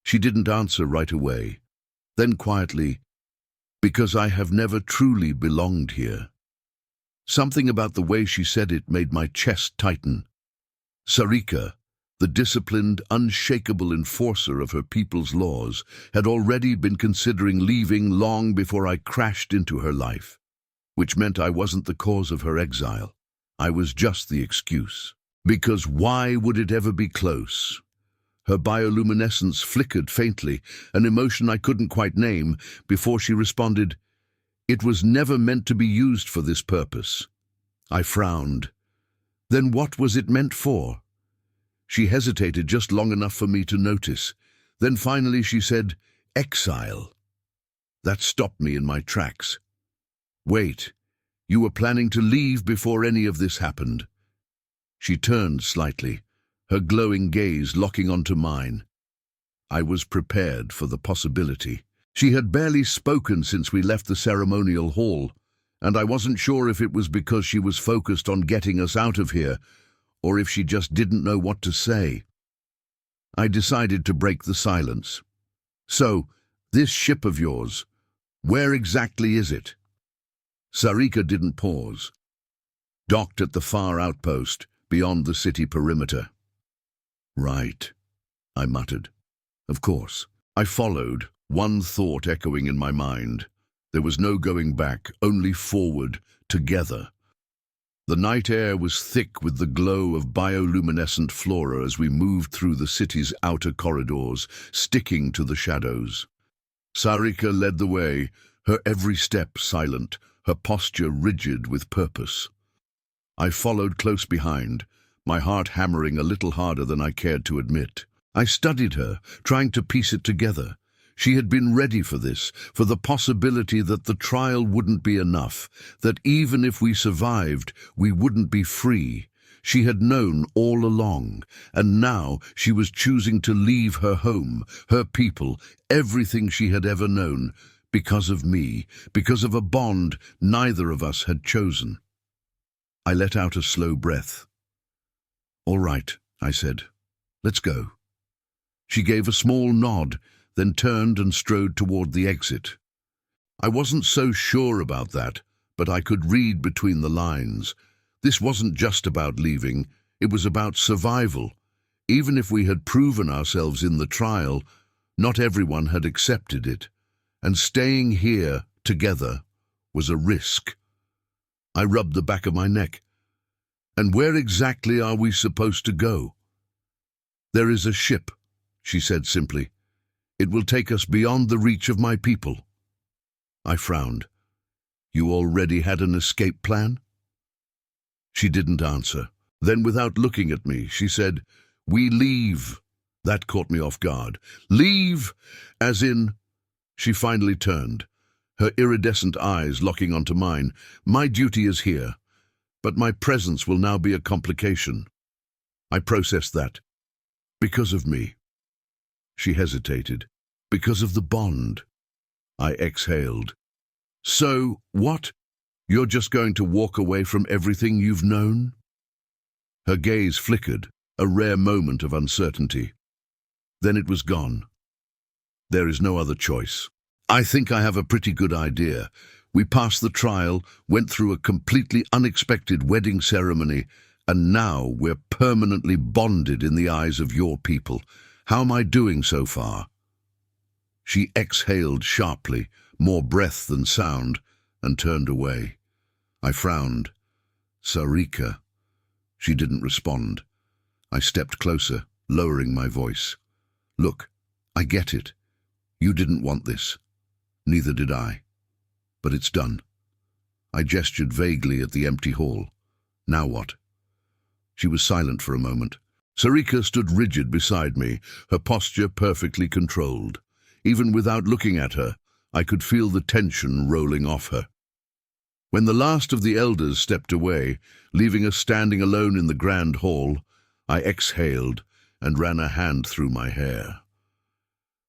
She didn't answer right away. Then quietly, "Because I have never truly belonged here." Something about the way she said it made my chest tighten. Sari'ka, the disciplined, unshakable enforcer of her people's laws, had already been considering leaving long before I crashed into her life. Which meant I wasn't the cause of her exile. I was just the excuse. Because why would it ever be close? Her bioluminescence flickered faintly, an emotion I couldn't quite name, before she responded, "It was never meant to be used for this purpose." I frowned. Then what was it meant for? She hesitated just long enough for me to notice. Then finally she said, "Exile." That stopped me in my tracks. "Wait, you were planning to leave before any of this happened." She turned slightly, her glowing gaze locking onto mine. I was prepared for the possibility. She had barely spoken since we left the ceremonial hall, and I wasn't sure if it was because she was focused on getting us out of here, or if she just didn't know what to say. I decided to break the silence. "So, this ship of yours, where exactly is it?" Sari'ka didn't pause. "Docked at the far outpost, beyond the city perimeter." "Right," I muttered. "Of course." I followed, one thought echoing in my mind. There was no going back, only forward, together. The night air was thick with the glow of bioluminescent flora as we moved through the city's outer corridors, sticking to the shadows. Sari'ka led the way, her every step silent, her posture rigid with purpose. I followed close behind, my heart hammering a little harder than I cared to admit. I studied her, trying to piece it together. She had been ready for this, for the possibility that the trial wouldn't be enough, that even if we survived, we wouldn't be free. She had known all along, and now she was choosing to leave her home, her people, everything she had ever known, because of me, because of a bond neither of us had chosen. I let out a slow breath. "All right," I said. "Let's go." She gave a small nod, then turned and strode toward the exit. I wasn't so sure about that, but I could read between the lines. This wasn't just about leaving, it was about survival. Even if we had proven ourselves in the trial, not everyone had accepted it. And staying here, together, was a risk. I rubbed the back of my neck. "And where exactly are we supposed to go?" "There is a ship," she said simply. "It will take us beyond the reach of my people." I frowned. "You already had an escape plan?" She didn't answer. Then, without looking at me, she said, "We leave." That caught me off guard. "Leave?" As in... She finally turned, her iridescent eyes locking onto mine. "My duty is here, but my presence will now be a complication." I processed that. "Because of me." She hesitated. "Because of the bond." I exhaled. "So, what? You're just going to walk away from everything you've known?" Her gaze flickered, a rare moment of uncertainty. Then it was gone. "There is no other choice. I think I have a pretty good idea. We passed the trial, went through a completely unexpected wedding ceremony, and now we're permanently bonded in the eyes of your people. How am I doing so far?" She exhaled sharply, more breath than sound, and turned away. I frowned. "Sari'ka." She didn't respond. I stepped closer, lowering my voice. "Look, I get it. You didn't want this. Neither did I. But it's done." I gestured vaguely at the empty hall. "Now what?" She was silent for a moment. Sari'ka stood rigid beside me, her posture perfectly controlled. Even without looking at her, I could feel the tension rolling off her. When the last of the elders stepped away, leaving us standing alone in the grand hall, I exhaled and ran a hand through my hair.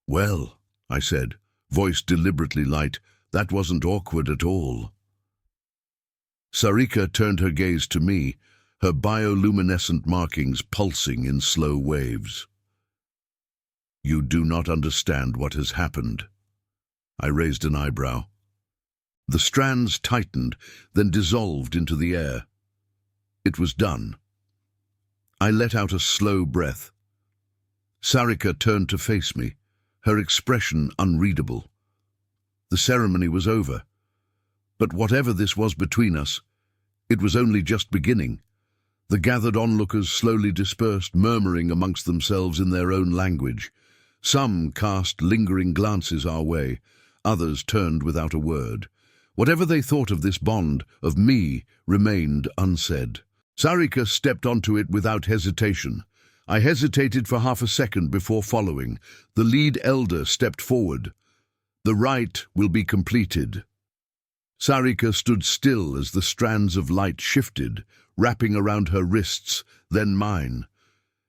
"Well," I said, voice deliberately light, "that wasn't awkward at all." Sari'ka turned her gaze to me, her bioluminescent markings pulsing in slow waves. "You do not understand what has happened." I raised an eyebrow. The strands tightened, then dissolved into the air. It was done. I let out a slow breath. Sari'ka turned to face me, her expression unreadable. The ceremony was over. But whatever this was between us, it was only just beginning. The gathered onlookers slowly dispersed, murmuring amongst themselves in their own language. Some cast lingering glances our way, others turned without a word. Whatever they thought of this bond, of me, remained unsaid. Sari'ka stepped onto it without hesitation. I hesitated for half a second before following. The lead elder stepped forward. "The rite will be completed." Sari'ka stood still as the strands of light shifted, wrapping around her wrists, then mine.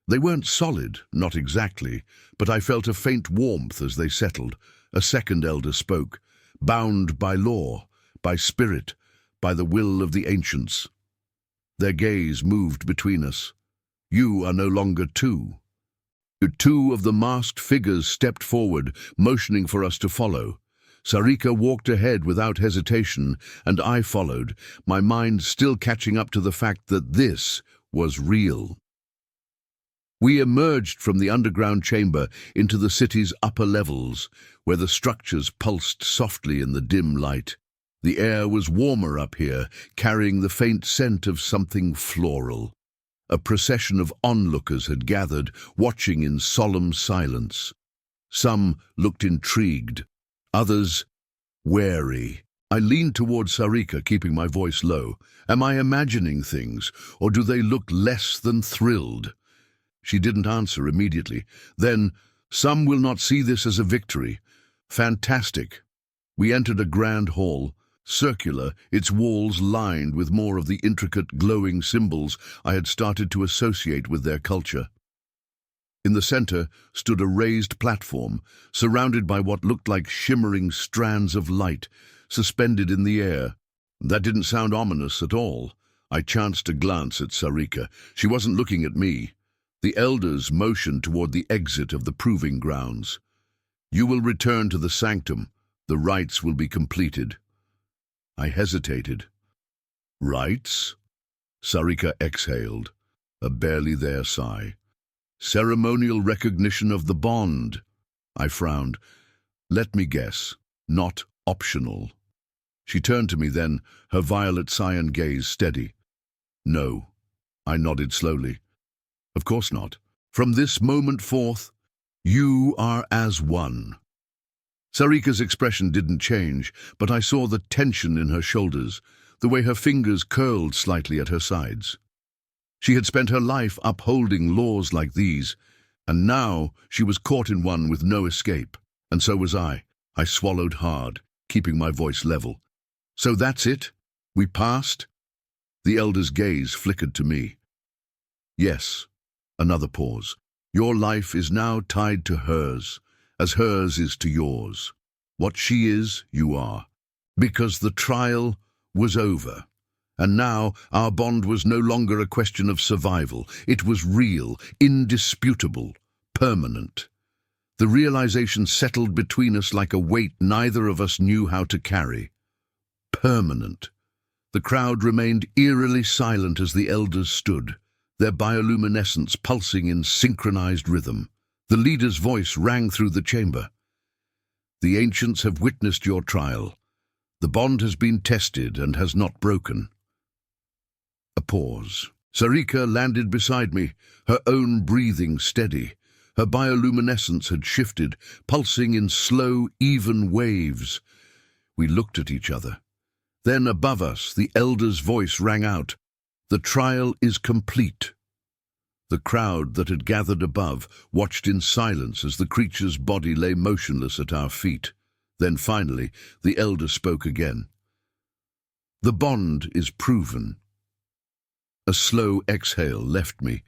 They weren't solid, not exactly, but I felt a faint warmth as they settled. A second elder spoke, bound by law, by spirit, by the will of the ancients. Their gaze moved between us. "You are no longer two." Two of the masked figures stepped forward, motioning for us to follow. Sari'ka walked ahead without hesitation, and I followed, my mind still catching up to the fact that this was real. We emerged from the underground chamber into the city's upper levels, where the structures pulsed softly in the dim light. The air was warmer up here, carrying the faint scent of something floral. A procession of onlookers had gathered, watching in solemn silence. Some looked intrigued, others wary. I leaned toward Sari'ka, keeping my voice low. "Am I imagining things, or do they look less than thrilled?" She didn't answer immediately. Then, "Some will not see this as a victory." "Fantastic." We entered a grand hall, circular, its walls lined with more of the intricate glowing symbols I had started to associate with their culture. In the center stood a raised platform, surrounded by what looked like shimmering strands of light, suspended in the air. That didn't sound ominous at all. I chanced to glance at Sari'ka. She wasn't looking at me. The elders motioned toward the exit of the proving grounds. "You will return to the sanctum. The rites will be completed." I hesitated. "Rites?" Sari'ka exhaled, a barely there sigh. "Ceremonial recognition of the bond." I frowned. "Let me guess, not optional." She turned to me then, her violet cyan gaze steady. "No." I nodded slowly. "Of course not. From this moment forth, you are as one." Sari'ka's expression didn't change, but I saw the tension in her shoulders. the way her fingers curled slightly at her sides. She had spent her life upholding laws like these, and now she was caught in one with no escape. And so was I. I swallowed hard, keeping my voice level. "So that's it? We passed?" The elder's gaze flickered to me. "Yes." Another pause. "Your life is now tied to hers, as hers is to yours. What she is, you are. Because the trial was over. And now our bond was no longer a question of survival. It was real, indisputable, permanent. The realization settled between us like a weight neither of us knew how to carry. Permanent. The crowd remained eerily silent as the elders stood, their bioluminescence pulsing in synchronized rhythm. The leader's voice rang through the chamber. "The ancients have witnessed your trial. The bond has been tested and has not broken." A pause. Sari'ka landed beside me, her own breathing steady. Her bioluminescence had shifted, pulsing in slow, even waves. We looked at each other. Then above us, the elder's voice rang out. "The trial is complete." The crowd that had gathered above watched in silence as the creature's body lay motionless at our feet. Then finally, the elder spoke again. "The bond is proven." A slow exhale left me,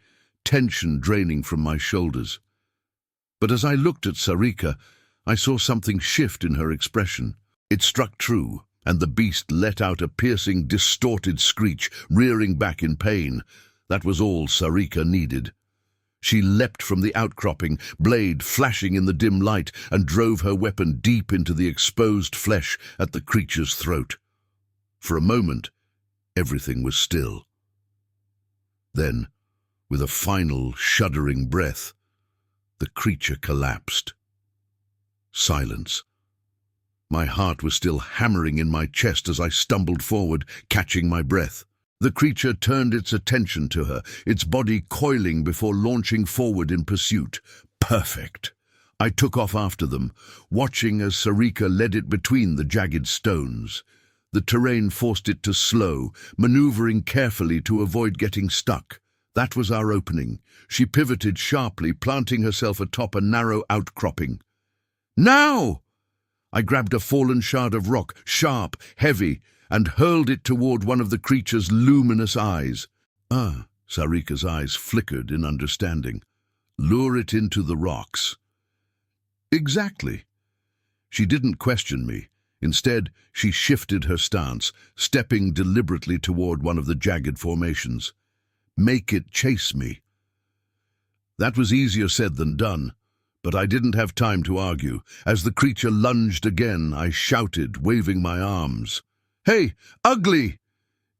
tension draining from my shoulders. But as I looked at Sari'ka, I saw something shift in her expression. It struck true, and the beast let out a piercing, distorted screech, rearing back in pain. That was all Sari'ka needed. She leapt from the outcropping, blade flashing in the dim light, and drove her weapon deep into the exposed flesh at the creature's throat. For a moment, everything was still. Then, with a final, shuddering breath, the creature collapsed. Silence. My heart was still hammering in my chest as I stumbled forward, catching my breath. The creature turned its attention to her, its body coiling before launching forward in pursuit. Perfect. I took off after them, watching as Sari'ka led it between the jagged stones. The terrain forced it to slow, maneuvering carefully to avoid getting stuck. That was our opening. She pivoted sharply, planting herself atop a narrow outcropping. "Now!" I grabbed a fallen shard of rock, sharp, heavy, and hurled it toward one of the creature's luminous eyes. Sari'ka's eyes flickered in understanding. "Lure it into the rocks." "Exactly." She didn't question me. Instead, she shifted her stance, stepping deliberately toward one of the jagged formations. "Make it chase me." That was easier said than done, but I didn't have time to argue. As the creature lunged again, I shouted, waving my arms. "Hey, ugly!"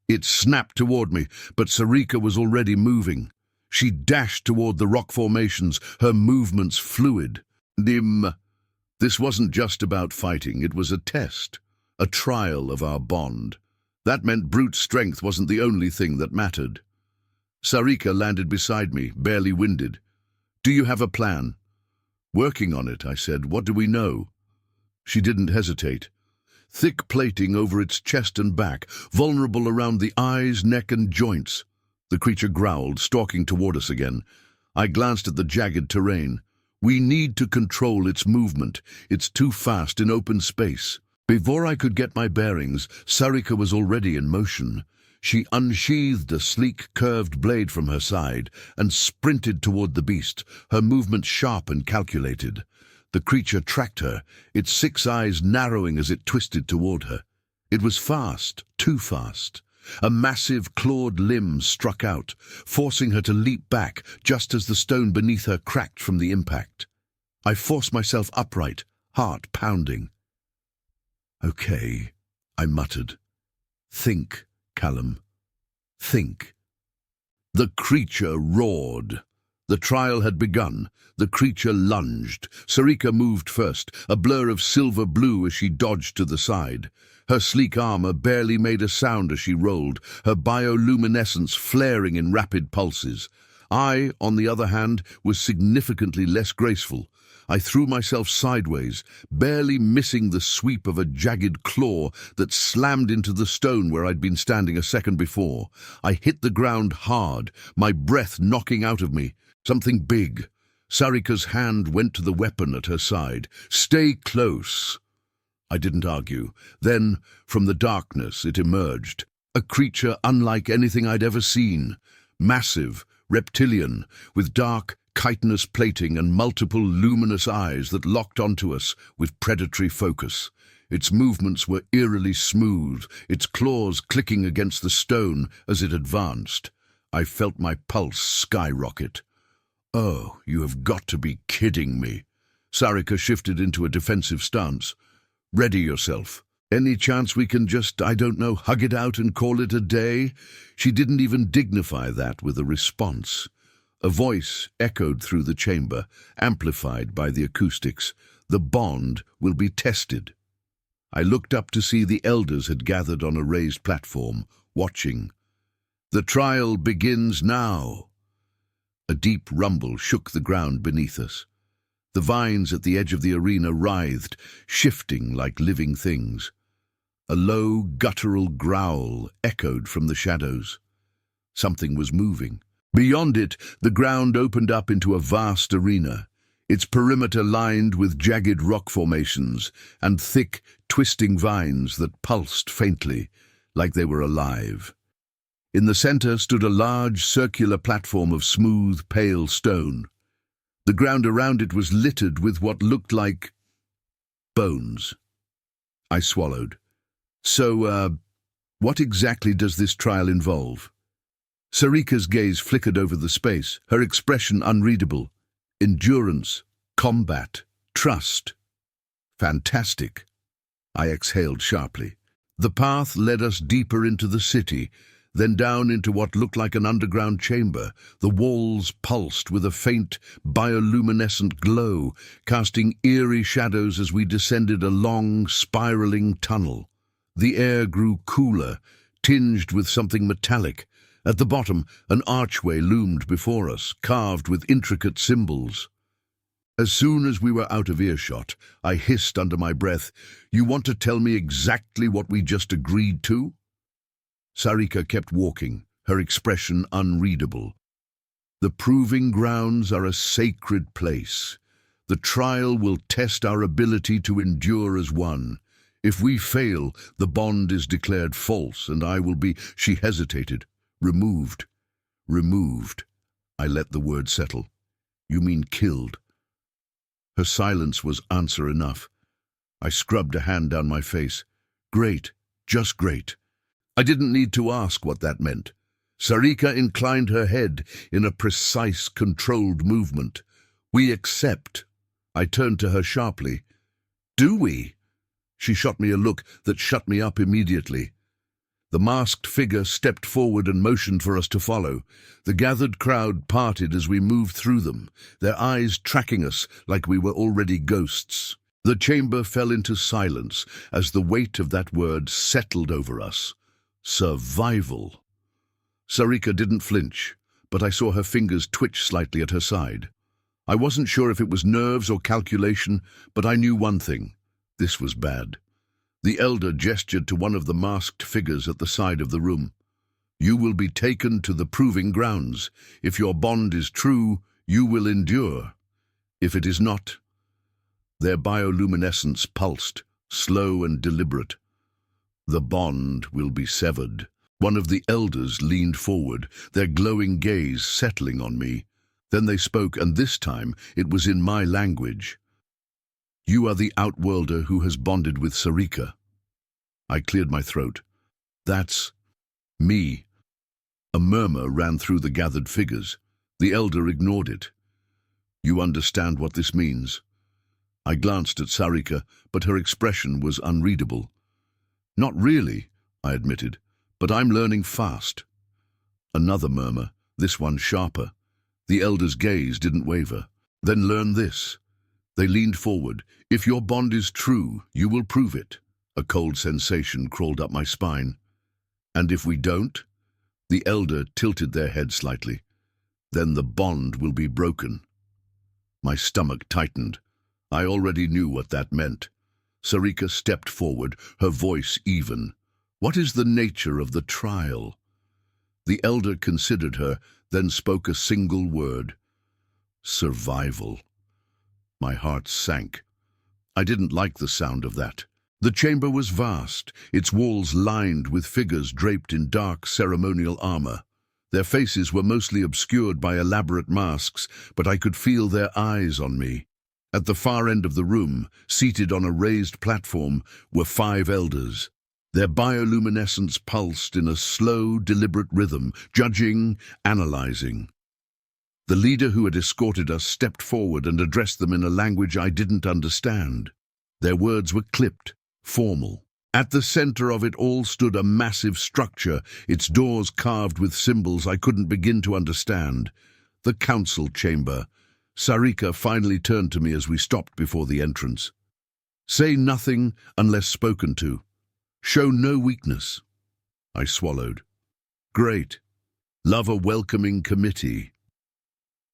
It snapped toward me, but Sari'ka was already moving. She dashed toward the rock formations, her movements fluid. This wasn't just about fighting, it was a test, a trial of our bond. That meant brute strength wasn't the only thing that mattered. Sari'ka landed beside me, barely winded. "Do you have a plan?" "Working on it," I said. "What do we know?" She didn't hesitate. Thick plating over its chest and back, vulnerable around the eyes, neck, and joints. The creature growled, stalking toward us again. I glanced at the jagged terrain. We need to control its movement. It's too fast in open space. Before I could get my bearings, Sari'ka was already in motion. She unsheathed a sleek, curved blade from her side and sprinted toward the beast, her movements sharp and calculated. The creature tracked her, its 6 eyes narrowing as it twisted toward her. It was fast, too fast. A massive clawed limb struck out, forcing her to leap back just as the stone beneath her cracked from the impact. I forced myself upright, heart pounding. "Okay," I muttered. "Think, Callum. Think." The creature roared. The trial had begun. The creature lunged. Sari'ka moved first, a blur of silver blue as she dodged to the side. Her sleek armor barely made a sound as she rolled, her bioluminescence flaring in rapid pulses. I, on the other hand, was significantly less graceful. I threw myself sideways, barely missing the sweep of a jagged claw that slammed into the stone where I'd been standing a second before. I hit the ground hard, my breath knocking out of me. Something big. Sari'ka's hand went to the weapon at her side. "Stay close." I didn't argue. Then, from the darkness, it emerged. A creature unlike anything I'd ever seen. Massive, reptilian, with dark, chitinous plating and multiple luminous eyes that locked onto us with predatory focus. Its movements were eerily smooth, its claws clicking against the stone as it advanced. I felt my pulse skyrocket. "Oh, you have got to be kidding me." Sari'ka shifted into a defensive stance. "Ready yourself. Any chance we can just, I don't know, hug it out and call it a day?" She didn't even dignify that with a response. A voice echoed through the chamber, amplified by the acoustics. "The bond will be tested." I looked up to see the elders had gathered on a raised platform, watching. "The trial begins now." A deep rumble shook the ground beneath us. The vines at the edge of the arena writhed, shifting like living things. A low, guttural growl echoed from the shadows. Something was moving. Beyond it, the ground opened up into a vast arena, its perimeter lined with jagged rock formations and thick, twisting vines that pulsed faintly, like they were alive. In the center stood a large, circular platform of smooth, pale stone. The ground around it was littered with what looked like bones. I swallowed. "So, what exactly does this trial involve?" Sari'ka's gaze flickered over the space, her expression unreadable. "Endurance, combat, trust." "Fantastic." I exhaled sharply. The path led us deeper into the city, then down into what looked like an underground chamber. The walls pulsed with a faint, bioluminescent glow, casting eerie shadows as we descended a long, spiraling tunnel. The air grew cooler, tinged with something metallic. At the bottom, an archway loomed before us, carved with intricate symbols. As soon as we were out of earshot, I hissed under my breath, "You want to tell me exactly what we just agreed to?" Sari'ka kept walking, her expression unreadable. "The proving grounds are a sacred place. The trial will test our ability to endure as one. If we fail, the bond is declared false, and I will be—" She hesitated. "Removed." "Removed." I let the word settle. "You mean killed?" Her silence was answer enough. I scrubbed a hand down my face. "Great, just great." I didn't need to ask what that meant. Sari'ka inclined her head in a precise, controlled movement. "We accept." I turned to her sharply. "Do we?" She shot me a look that shut me up immediately. The masked figure stepped forward and motioned for us to follow. The gathered crowd parted as we moved through them, their eyes tracking us like we were already ghosts. The chamber fell into silence as the weight of that word settled over us. Survival. Sari'ka didn't flinch, but I saw her fingers twitch slightly at her side. I wasn't sure if it was nerves or calculation, but I knew one thing. This was bad. The elder gestured to one of the masked figures at the side of the room. "You will be taken to the proving grounds. If your bond is true, you will endure. If it is not—" Their bioluminescence pulsed, slow and deliberate. "The bond will be severed." One of the elders leaned forward, their glowing gaze settling on me. Then they spoke, and this time it was in my language. "You are the outworlder who has bonded with Sari'ka." I cleared my throat. "That's me." A murmur ran through the gathered figures. The elder ignored it. "You understand what this means?" I glanced at Sari'ka, but her expression was unreadable. "Not really," I admitted, "but I'm learning fast." Another murmur, this one sharper. The elder's gaze didn't waver. "Then learn this." They leaned forward. "If your bond is true, you will prove it." A cold sensation crawled up my spine. "And if we don't?" The elder tilted their head slightly. "Then the bond will be broken." My stomach tightened. I already knew what that meant. Sari'ka stepped forward, her voice even. "What is the nature of the trial?" The elder considered her, then spoke a single word. "Survival." My heart sank. I didn't like the sound of that. The chamber was vast, its walls lined with figures draped in dark ceremonial armor. Their faces were mostly obscured by elaborate masks, but I could feel their eyes on me. At the far end of the room, seated on a raised platform, were 5 elders. Their bioluminescence pulsed in a slow, deliberate rhythm, judging, analyzing. The leader who had escorted us stepped forward and addressed them in a language I didn't understand. Their words were clipped, formal. At the center of it all stood a massive structure, its doors carved with symbols I couldn't begin to understand. The council chamber. Sari'ka finally turned to me as we stopped before the entrance. "Say nothing unless spoken to. Show no weakness." I swallowed. "Great. Love a welcoming committee."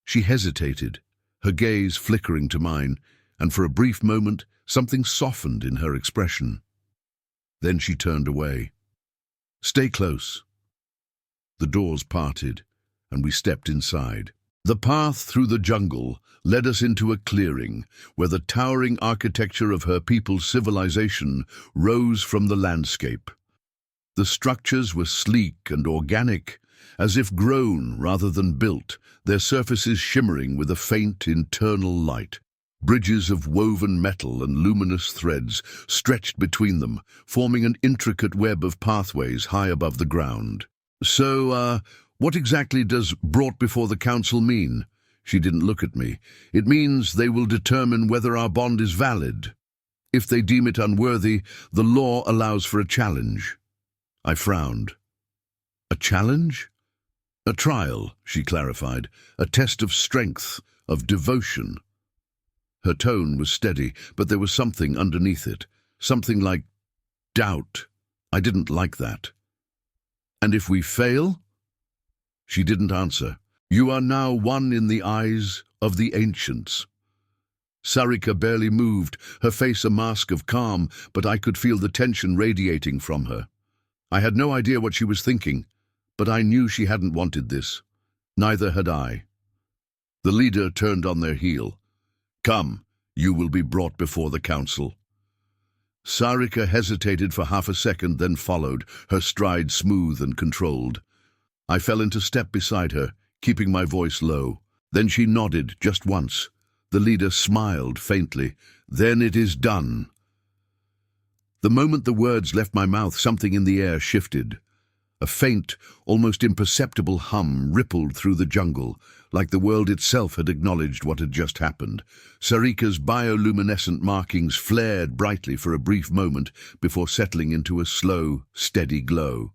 She hesitated, her gaze flickering to mine, and for a brief moment something softened in her expression. Then she turned away. "Stay close." The doors parted, and we stepped inside. The path through the jungle led us into a clearing where the towering architecture of her people's civilization rose from the landscape. The structures were sleek and organic, as if grown rather than built, their surfaces shimmering with a faint internal light. Bridges of woven metal and luminous threads stretched between them, forming an intricate web of pathways high above the ground. "So, what exactly does brought before the council mean?" She didn't look at me. "It means they will determine whether our bond is valid. If they deem it unworthy, the law allows for a challenge." I frowned. "A challenge?" "A trial," she clarified. "A test of strength, of devotion." Her tone was steady, but there was something underneath it. Something like doubt. I didn't like that. "And if we fail?" She didn't answer. "You are now one in the eyes of the ancients." Sari'ka barely moved, her face a mask of calm, but I could feel the tension radiating from her. I had no idea what she was thinking, but I knew she hadn't wanted this. Neither had I. The leader turned on their heel. "Come, you will be brought before the council." Sari'ka hesitated for half a second, then followed, her stride smooth and controlled. I fell into step beside her, keeping my voice low. Then she nodded just once. The leader smiled faintly. "Then it is done." The moment the words left my mouth, something in the air shifted. A faint, almost imperceptible hum rippled through the jungle, like the world itself had acknowledged what had just happened. Sari'ka's bioluminescent markings flared brightly for a brief moment before settling into a slow, steady glow.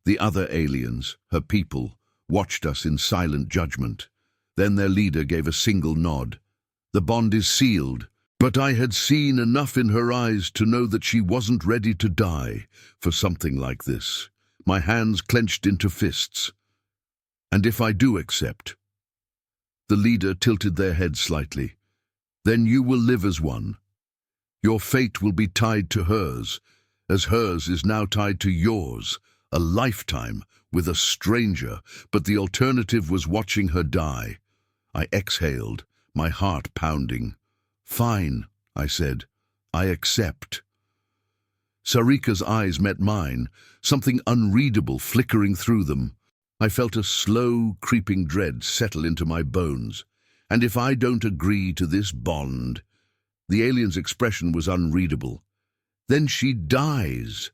The other aliens, her people, watched us in silent judgment. Then their leader gave a single nod. "The bond is sealed." But I had seen enough in her eyes to know that she wasn't ready to die for something like this. My hands clenched into fists. "And if I do accept?" The leader tilted their head slightly. "Then you will live as one. Your fate will be tied to hers, as hers is now tied to yours. A lifetime with a stranger, but the alternative was watching her die." I exhaled, my heart pounding. "Fine," I said. "I accept." Sari'ka's eyes met mine, something unreadable flickering through them. I felt a slow, creeping dread settle into my bones. "And if I don't agree to this bond?" The alien's expression was unreadable. "Then she dies."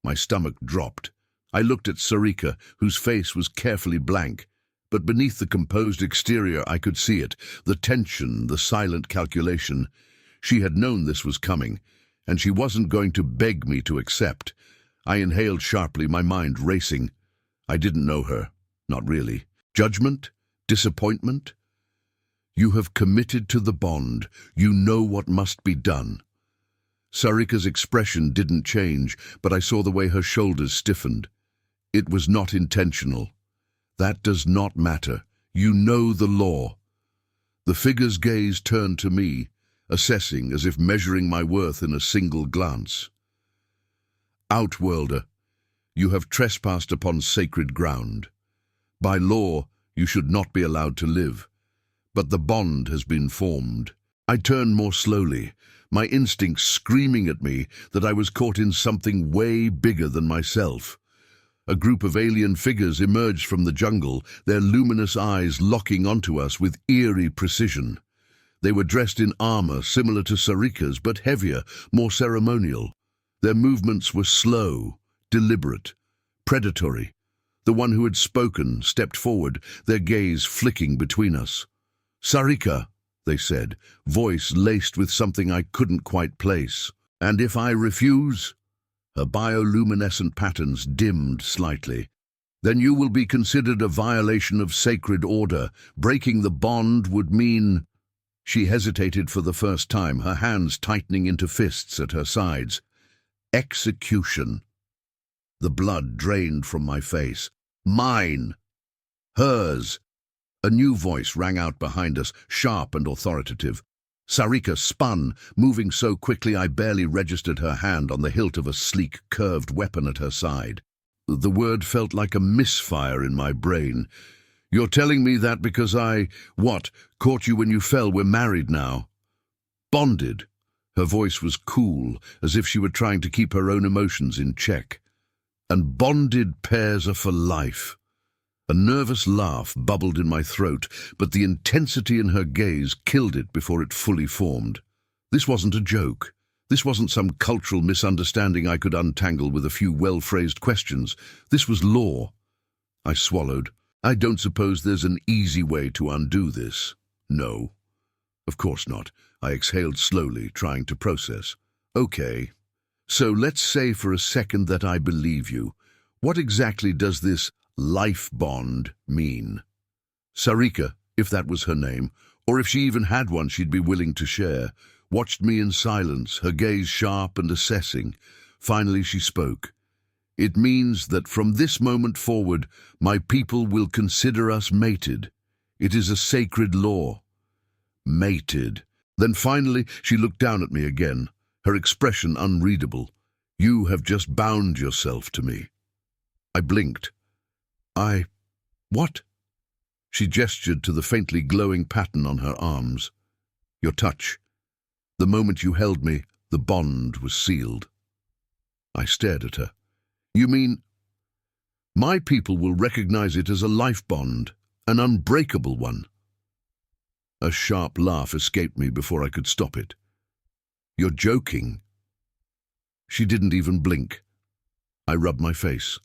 My stomach dropped. I looked at Sari'ka, whose face was carefully blank. But beneath the composed exterior I could see it, the tension, the silent calculation. She had known this was coming, and she wasn't going to beg me to accept. I inhaled sharply, my mind racing. I didn't know her. Not really. Judgment? Disappointment? "You have committed to the bond. You know what must be done." Sari'ka's expression didn't change, but I saw the way her shoulders stiffened. "It was not intentional." "That does not matter. You know the law." The figure's gaze turned to me, assessing as if measuring my worth in a single glance. Outworlder, you have trespassed upon sacred ground. By law, you should not be allowed to live, but the bond has been formed. I turned more slowly, my instincts screaming at me that I was caught in something way bigger than myself. A group of alien figures emerged from the jungle, their luminous eyes locking onto us with eerie precision. They were dressed in armor similar to Sari'ka's, but heavier, more ceremonial. Their movements were slow, deliberate, predatory. The one who had spoken stepped forward, their gaze flicking between us. "Sari'ka," they said, voice laced with something I couldn't quite place. "And if I refuse?" Her bioluminescent patterns dimmed slightly. "Then you will be considered a violation of sacred order. Breaking the bond would mean—" She hesitated for the first time, her hands tightening into fists at her sides. "Execution." The blood drained from my face. "Mine." "Hers." A new voice rang out behind us, sharp and authoritative. Sari'ka spun, moving so quickly I barely registered her hand on the hilt of a sleek, curved weapon at her side. The word felt like a misfire in my brain. "You're telling me that because caught you when you fell, we're married now?" "Bonded." Her voice was cool, as if she were trying to keep her own emotions in check. "And bonded pairs are for life." A nervous laugh bubbled in my throat, but the intensity in her gaze killed it before it fully formed. This wasn't a joke. This wasn't some cultural misunderstanding I could untangle with a few well-phrased questions. This was law. I swallowed. I don't suppose there's an easy way to undo this. No. Of course not. I exhaled slowly, trying to process. Okay. So let's say for a second that I believe you. What exactly does this life bond mean? Sari'ka, if that was her name, or if she even had one she'd be willing to share, watched me in silence, her gaze sharp and assessing. Finally she spoke. "It means that from this moment forward, my people will consider us mated. It is a sacred law." Mated. Then finally she looked down at me again, her expression unreadable. "You have just bound yourself to me." I blinked. What?" She gestured to the faintly glowing pattern on her arms. "Your touch. The moment you held me, the bond was sealed." I stared at her. "You mean—" "My people will recognize it as a life bond, an unbreakable one." A sharp laugh escaped me before I could stop it. "You're joking." She didn't even blink. I rubbed my face.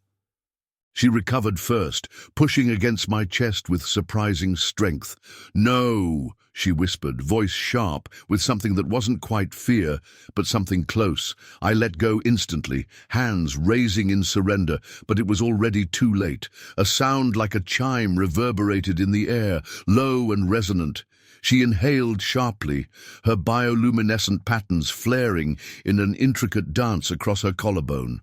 She recovered first, pushing against my chest with surprising strength. "No," she whispered, voice sharp, with something that wasn't quite fear, but something close. I let go instantly, hands raising in surrender, but it was already too late. A sound like a chime reverberated in the air, low and resonant. She inhaled sharply, her bioluminescent patterns flaring in an intricate dance across her collarbone.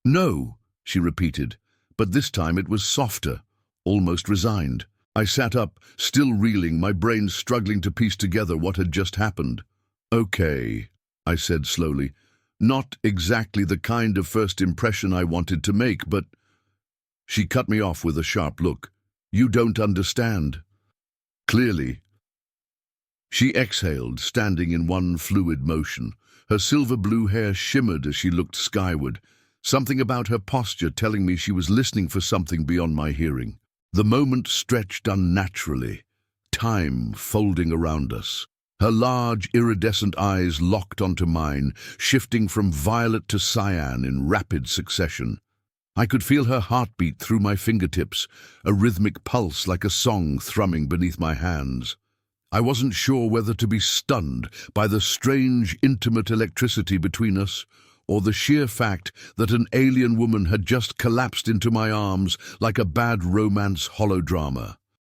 "No," she repeated. But this time it was softer, almost resigned. I sat up, still reeling, my brain struggling to piece together what had just happened. "Okay," I said slowly. "Not exactly the kind of first impression I wanted to make, but—" She cut me off with a sharp look. "You don't understand." "Clearly." She exhaled, standing in one fluid motion. Her silver-blue hair shimmered as she looked skyward. Something about her posture telling me she was listening for something beyond my hearing. The moment stretched unnaturally, time folding around us. Her large, iridescent eyes locked onto mine, shifting from violet to cyan in rapid succession. I could feel her heartbeat through my fingertips, a rhythmic pulse like a song thrumming beneath my hands. I wasn't sure whether to be stunned by the strange, intimate electricity between us, or the sheer fact that an alien woman had just collapsed into my arms like a bad romance holodrama.